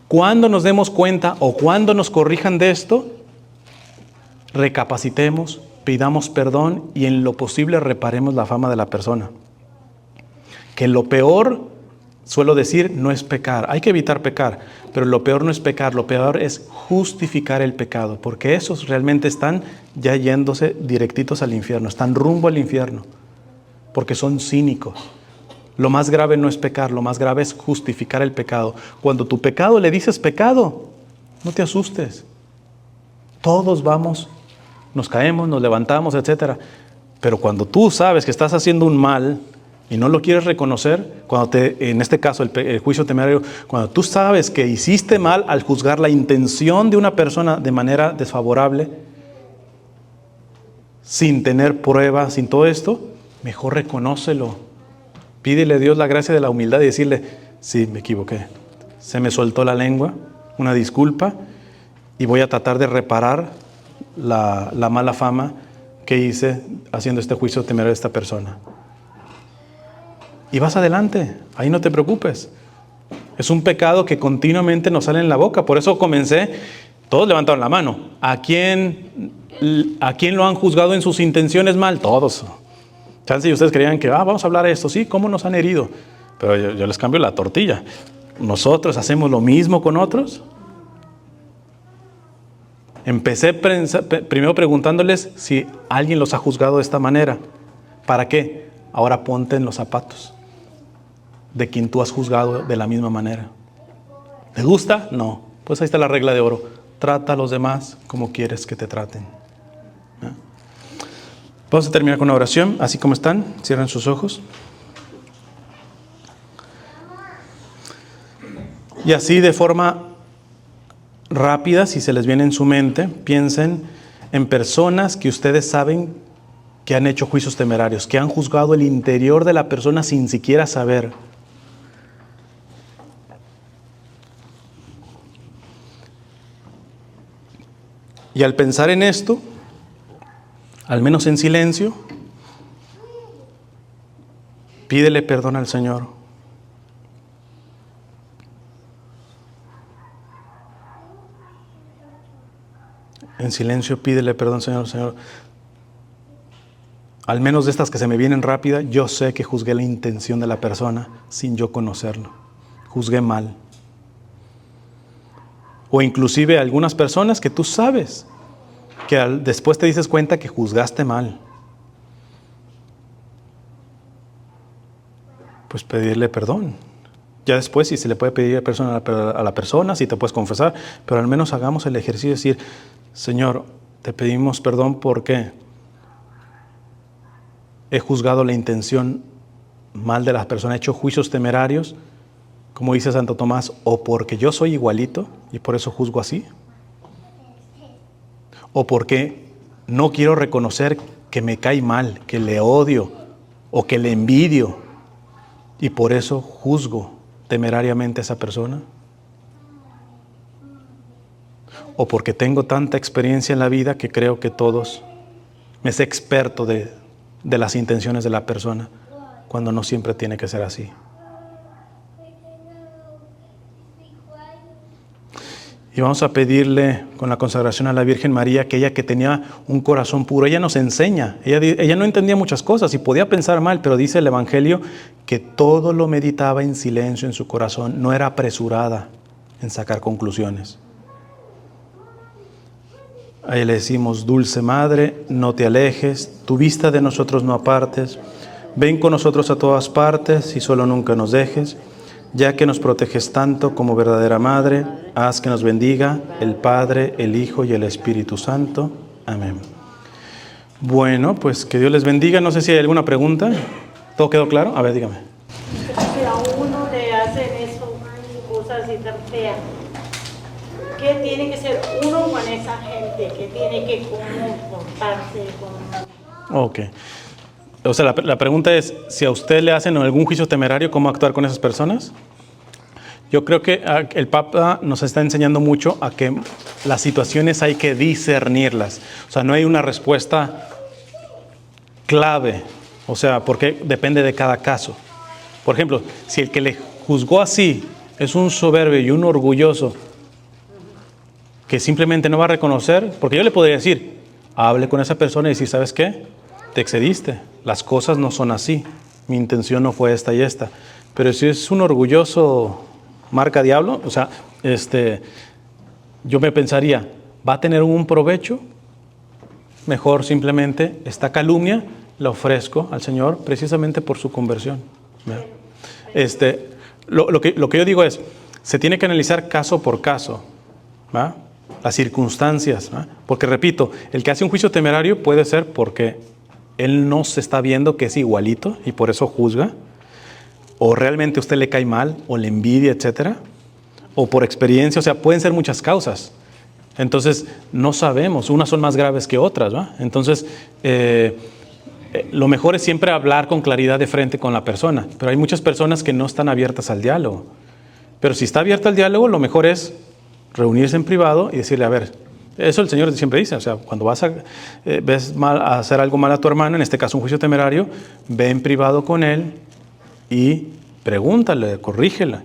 cuando nos demos cuenta o cuando nos corrijan de esto, recapacitemos, pidamos perdón y en lo posible reparemos la fama de la persona. Que lo peor, suelo decir, no es pecar. Hay que evitar pecar, pero lo peor no es pecar, lo peor es justificar el pecado, porque esos realmente están ya yéndose directitos al infierno, están rumbo al infierno, porque son cínicos. Lo más grave no es pecar, lo más grave es justificar el pecado. Cuando tu pecado le dices pecado, no te asustes. Todos vamos, nos caemos, nos levantamos, etcétera. Pero cuando tú sabes que estás haciendo un mal y no lo quieres reconocer, en este caso el juicio temerario, cuando tú sabes que hiciste mal al juzgar la intención de una persona de manera desfavorable, sin tener pruebas, sin todo esto, mejor reconócelo. Pídele a Dios la gracia de la humildad y decirle, sí, me equivoqué, se me soltó la lengua, una disculpa, y voy a tratar de reparar la mala fama que hice haciendo este juicio temerario de esta persona. Y vas adelante, ahí no te preocupes. Es un pecado que continuamente nos sale en la boca. Por eso comencé, todos levantaron la mano. ¿A quién lo han juzgado en sus intenciones mal? Todos. Chance y ustedes creían que, vamos a hablar de esto, sí, ¿cómo nos han herido? Pero yo les cambio la tortilla. ¿Nosotros hacemos lo mismo con otros? Empecé primero preguntándoles si alguien los ha juzgado de esta manera. ¿Para qué? Ahora ponte en los zapatos. de quien tú has juzgado de la misma manera. ¿Te gusta? No. Pues ahí está la regla de oro. Trata a los demás como quieres que te traten. ¿Ah? Vamos a terminar con una oración, así como están. Cierren sus ojos. Y así de forma rápida, si se les viene en su mente, piensen en personas que ustedes saben que han hecho juicios temerarios, que han juzgado el interior de la persona sin siquiera saber. Y al pensar en esto, al menos en silencio, pídele perdón al Señor. En silencio pídele perdón, Señor. Señor, al menos de estas que se me vienen rápida, yo sé que juzgué la intención de la persona sin yo conocerlo. Juzgué mal. O inclusive algunas personas que tú sabes que después te dices cuenta que juzgaste mal. Pues pedirle perdón. Ya después, si se le puede pedir a la persona, si te puedes confesar, pero al menos hagamos el ejercicio de decir, Señor, te pedimos perdón porque he juzgado la intención mal de las personas, he hecho juicios temerarios, como dice Santo Tomás, o porque yo soy igualito y por eso juzgo así, o porque no quiero reconocer que me cae mal, que le odio o que le envidio y por eso juzgo temerariamente a esa persona. O porque tengo tanta experiencia en la vida que creo que todos me sé experto de las intenciones de la persona, cuando no siempre tiene que ser así. Y vamos a pedirle con la consagración a la Virgen María que ella, que tenía un corazón puro, ella nos enseña, ella no entendía muchas cosas y podía pensar mal, pero dice el Evangelio que todo lo meditaba en silencio en su corazón, no era apresurada en sacar conclusiones. A ella le decimos, dulce Madre, no te alejes, tu vista de nosotros no apartes, ven con nosotros a todas partes y solo nunca nos dejes, ya que nos proteges tanto como verdadera Madre, haz que nos bendiga el Padre, el Hijo y el Espíritu Santo. Amén. Bueno, pues que Dios les bendiga. No sé si hay alguna pregunta. ¿Todo quedó claro? A ver, dígame. Si a uno le hacen eso, cosas así tan feas, ¿qué tiene que ser uno con esa gente? ¿Qué tiene que comportarse con...? Ok. O sea, la pregunta es, si a usted le hacen algún juicio temerario, ¿cómo actuar con esas personas? Yo creo que el Papa nos está enseñando mucho a que las situaciones hay que discernirlas. O sea, no hay una respuesta clave. O sea, porque depende de cada caso. Por ejemplo, si el que le juzgó así es un soberbio y un orgulloso que simplemente no va a reconocer, porque yo le podría decir, hable con esa persona y decir, ¿sabes qué? Te excediste, las cosas no son así, mi intención no fue esta y esta. Pero si es un orgulloso marca diablo, o sea, yo me pensaría, ¿va a tener un provecho? Mejor simplemente esta calumnia la ofrezco al Señor precisamente por su conversión. Lo que yo digo es, se tiene que analizar caso por caso, ¿va? Las circunstancias, ¿va? Porque repito, el que hace un juicio temerario puede ser porque él no se está viendo que es igualito y por eso juzga, o realmente a usted le cae mal, o le envidia, etcétera, o por experiencia, o sea, pueden ser muchas causas. Entonces, no sabemos, unas son más graves que otras, ¿va? Entonces, lo mejor es siempre hablar con claridad de frente con la persona, pero hay muchas personas que no están abiertas al diálogo. Pero si está abierta al diálogo, lo mejor es reunirse en privado y decirle, a ver, eso el Señor siempre dice, o sea, cuando ves mal, a hacer algo mal a tu hermano, en este caso un juicio temerario, ve en privado con él y pregúntale, corrígela.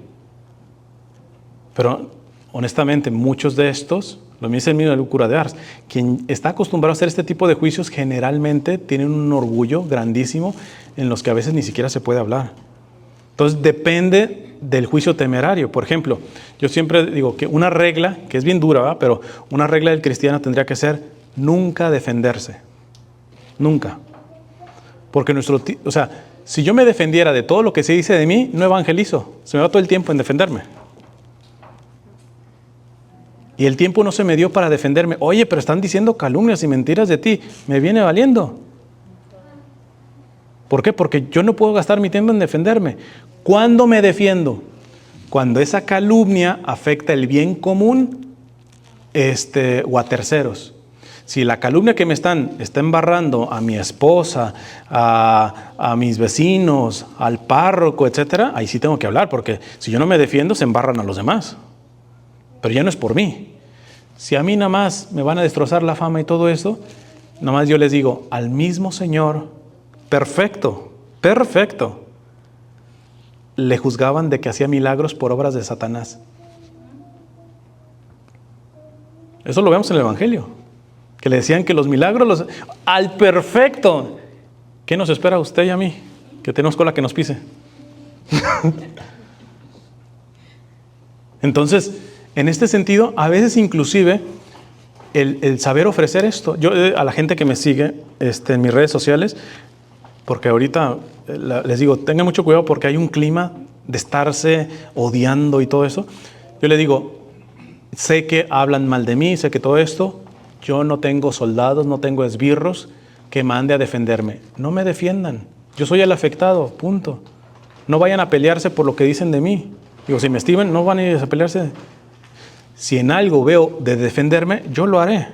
Pero honestamente, muchos de estos, lo mismo dice el mismo cura de Ars, quien está acostumbrado a hacer este tipo de juicios generalmente tienen un orgullo grandísimo en los que a veces ni siquiera se puede hablar. Entonces depende del juicio temerario. Por ejemplo, yo siempre digo que una regla, que es bien dura, ¿verdad? Pero una regla del cristiano tendría que ser nunca defenderse. Nunca. Porque si yo me defendiera de todo lo que se dice de mí, no evangelizo. Se me va todo el tiempo en defenderme. Y el tiempo no se me dio para defenderme. Oye, pero están diciendo calumnias y mentiras de ti. Me viene valiendo. ¿Por qué? Porque yo no puedo gastar mi tiempo en defenderme. ¿Cuándo me defiendo? Cuando esa calumnia afecta el bien común o a terceros. Si la calumnia que me está embarrando a mi esposa, a mis vecinos, al párroco, etcétera, ahí sí tengo que hablar, porque si yo no me defiendo, se embarran a los demás. Pero ya no es por mí. Si a mí nada más me van a destrozar la fama y todo eso, nada más yo les digo, al mismo Señor, perfecto, le juzgaban de que hacía milagros por obras de Satanás. Eso lo vemos en el Evangelio. Que le decían que los milagros, al perfecto. ¿Qué nos espera a usted y a mí? Que tenemos cola que nos pise. Entonces, en este sentido, a veces inclusive, el saber ofrecer esto. Yo a la gente que me sigue en mis redes sociales, porque ahorita les digo, tengan mucho cuidado porque hay un clima de estarse odiando y todo eso. Yo le digo, sé que hablan mal de mí, sé que todo esto, yo no tengo soldados, no tengo esbirros que mande a defenderme. No me defiendan, yo soy el afectado, punto. No vayan a pelearse por lo que dicen de mí. Digo, si me estiman, no van a ir a pelearse. Si en algo veo de defenderme, yo lo haré.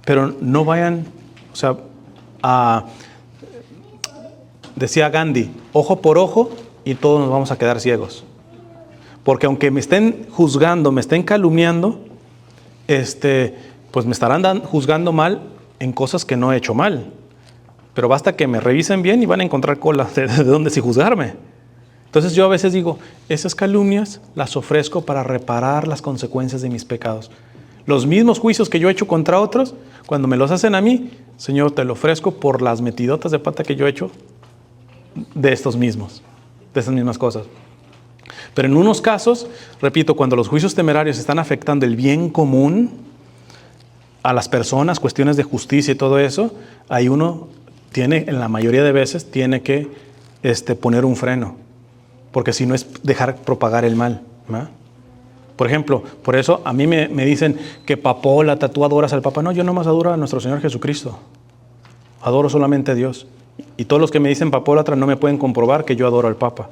Pero no vayan, decía Gandhi, ojo por ojo y todos nos vamos a quedar ciegos. Porque aunque me estén juzgando, me estén calumniando, pues me estarán juzgando mal en cosas que no he hecho mal. Pero basta que me revisen bien y van a encontrar cola de dónde sí juzgarme. Entonces yo a veces digo, esas calumnias las ofrezco para reparar las consecuencias de mis pecados. Los mismos juicios que yo he hecho contra otros, cuando me los hacen a mí, Señor, te lo ofrezco por las metidotas de pata que yo he hecho de estos mismos, de estas mismas cosas. Pero en unos casos, repito, cuando los juicios temerarios están afectando el bien común a las personas, cuestiones de justicia y todo eso, ahí uno tiene, en la mayoría de veces, tiene que poner un freno, porque si no es dejar propagar el mal, ¿no? Por ejemplo, por eso a mí me dicen que papólata, tú adoras al Papa. No, yo nomás adoro a nuestro Señor Jesucristo. Adoro solamente a Dios. Y todos los que me dicen papólatra no me pueden comprobar que yo adoro al Papa.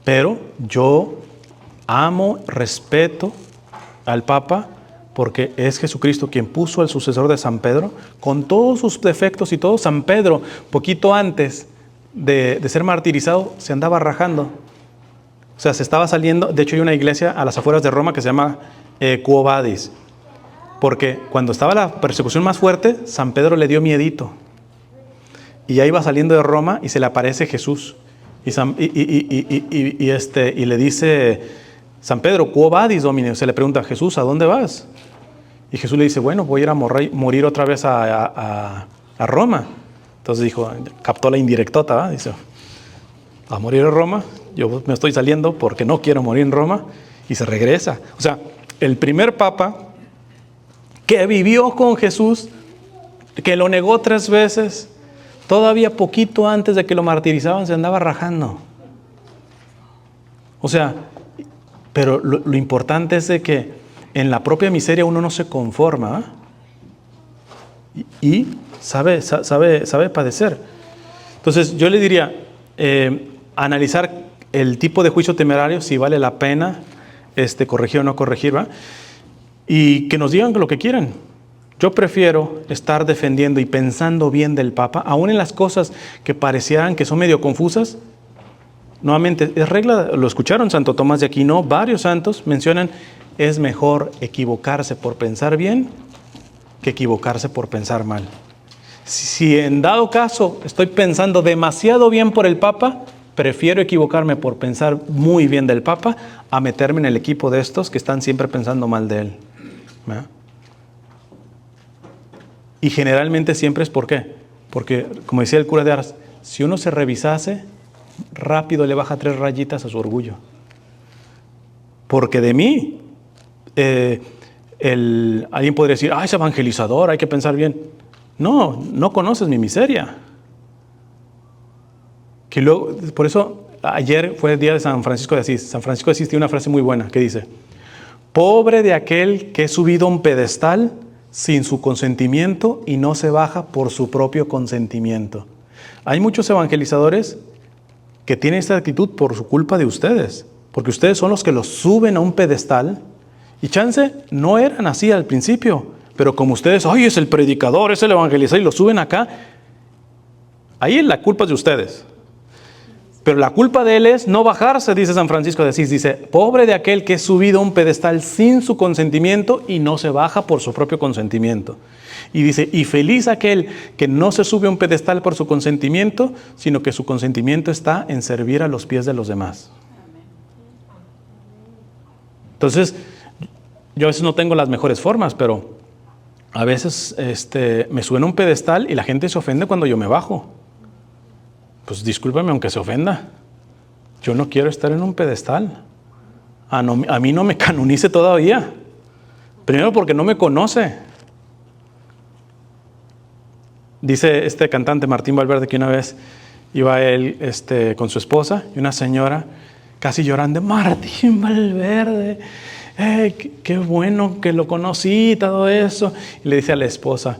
Pero yo amo, respeto al Papa porque es Jesucristo quien puso al sucesor de San Pedro, con todos sus defectos y todo. San Pedro, poquito antes de ser martirizado, se andaba rajando. O sea, se estaba saliendo. De hecho, hay una iglesia a las afueras de Roma que se llama Quo Vadis. Porque cuando estaba la persecución más fuerte, San Pedro le dio miedito. Y ya iba saliendo de Roma y se le aparece Jesús. Y le dice, San Pedro, Quo Vadis, Domine. Se le pregunta, Jesús, ¿a dónde vas? Y Jesús le dice, bueno, voy a ir a morir otra vez a Roma. Entonces dijo, captó la indirectota, ¿verdad? Dice, a morir a Roma, yo me estoy saliendo porque no quiero morir en Roma, y se regresa. O sea, el primer papa que vivió con Jesús, que lo negó 3 veces, todavía poquito antes de que lo martirizaban se andaba rajando. O sea, pero lo importante es de que en la propia miseria uno no se conforma, ¿eh? y sabe padecer. Entonces yo le diría, analizar el tipo de juicio temerario, si vale la pena corregir o no corregir, ¿va? Y que nos digan lo que quieran. Yo prefiero estar defendiendo y pensando bien del Papa, aún en las cosas que parecieran que son medio confusas. Nuevamente, es regla, lo escucharon Santo Tomás de Aquino, varios santos mencionan, es mejor equivocarse por pensar bien que equivocarse por pensar mal. Si en dado caso estoy pensando demasiado bien por el Papa, prefiero equivocarme por pensar muy bien del Papa a meterme en el equipo de estos que están siempre pensando mal de él, ¿verdad? Y generalmente siempre es ¿por qué? Porque, como decía el cura de Ars, si uno se revisase, rápido le baja 3 rayitas a su orgullo. Porque de mí, alguien podría decir, es evangelizador, hay que pensar bien. No conoces mi miseria. Que luego, por eso, ayer fue el día de San Francisco de Asís. San Francisco de Asís tiene una frase muy buena que dice: pobre de aquel que es subido a un pedestal sin su consentimiento y no se baja por su propio consentimiento. Hay muchos evangelizadores que tienen esta actitud por su culpa de ustedes, porque ustedes son los que los suben a un pedestal, y chance no eran así al principio, pero como ustedes, ay, es el predicador, es el evangelizador, y lo suben acá, ahí la culpa es de ustedes. Pero la culpa de él es no bajarse, dice San Francisco de Asís. Dice, pobre de aquel que es subido a un pedestal sin su consentimiento y no se baja por su propio consentimiento. Y dice, y feliz aquel que no se sube a un pedestal por su consentimiento, sino que su consentimiento está en servir a los pies de los demás. Entonces, yo a veces no tengo las mejores formas, pero a veces me suben a un pedestal y la gente se ofende cuando yo me bajo. Pues discúlpame aunque se ofenda. Yo no quiero estar en un pedestal. A mí no me canonice todavía. Primero porque no me conoce. Dice este cantante Martín Valverde que una vez iba él con su esposa y una señora casi llorando: Martín Valverde, qué bueno que lo conocí y todo eso. Y le dice a la esposa: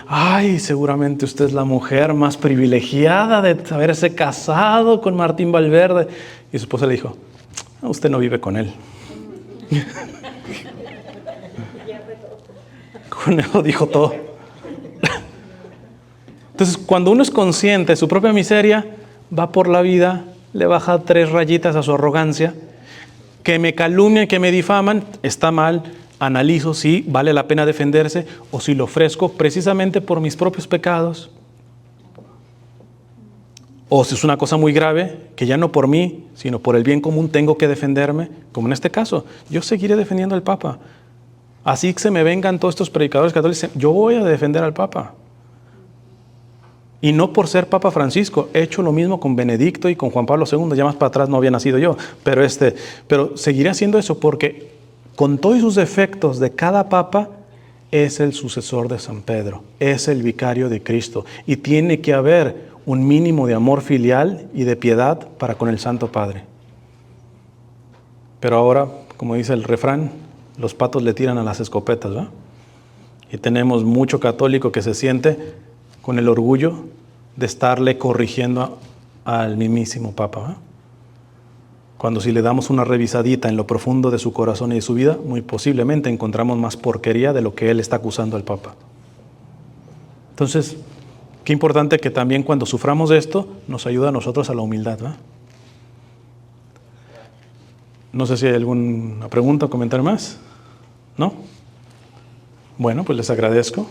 ay, seguramente usted es la mujer más privilegiada de haberse casado con Martín Valverde. Y su esposa le dijo: usted no vive con él. Con eso dijo todo. Entonces, cuando uno es consciente de su propia miseria, va por la vida, le baja 3 rayitas a su arrogancia. Que me calumnian, que me difaman, está mal. Analizo si vale la pena defenderse o si lo ofrezco precisamente por mis propios pecados. O si es una cosa muy grave, que ya no por mí, sino por el bien común tengo que defenderme, como en este caso, yo seguiré defendiendo al Papa. Así que se me vengan todos estos predicadores católicos, yo voy a defender al Papa. Y no por ser Papa Francisco, he hecho lo mismo con Benedicto y con Juan Pablo II, ya más para atrás no había nacido yo, pero seguiré haciendo eso porque con todos sus defectos de cada papa, es el sucesor de San Pedro, es el vicario de Cristo. Y tiene que haber un mínimo de amor filial y de piedad para con el Santo Padre. Pero ahora, como dice el refrán, los patos le tiran a las escopetas, ¿verdad? Y tenemos mucho católico que se siente con el orgullo de estarle corrigiendo al mismísimo Papa, ¿verdad? Cuando si le damos una revisadita en lo profundo de su corazón y de su vida, muy posiblemente encontramos más porquería de lo que él está acusando al Papa. Entonces, qué importante que también cuando suframos esto, nos ayuda a nosotros a la humildad, ¿verdad? No sé si hay alguna pregunta o comentario más. ¿No? Bueno, pues les agradezco.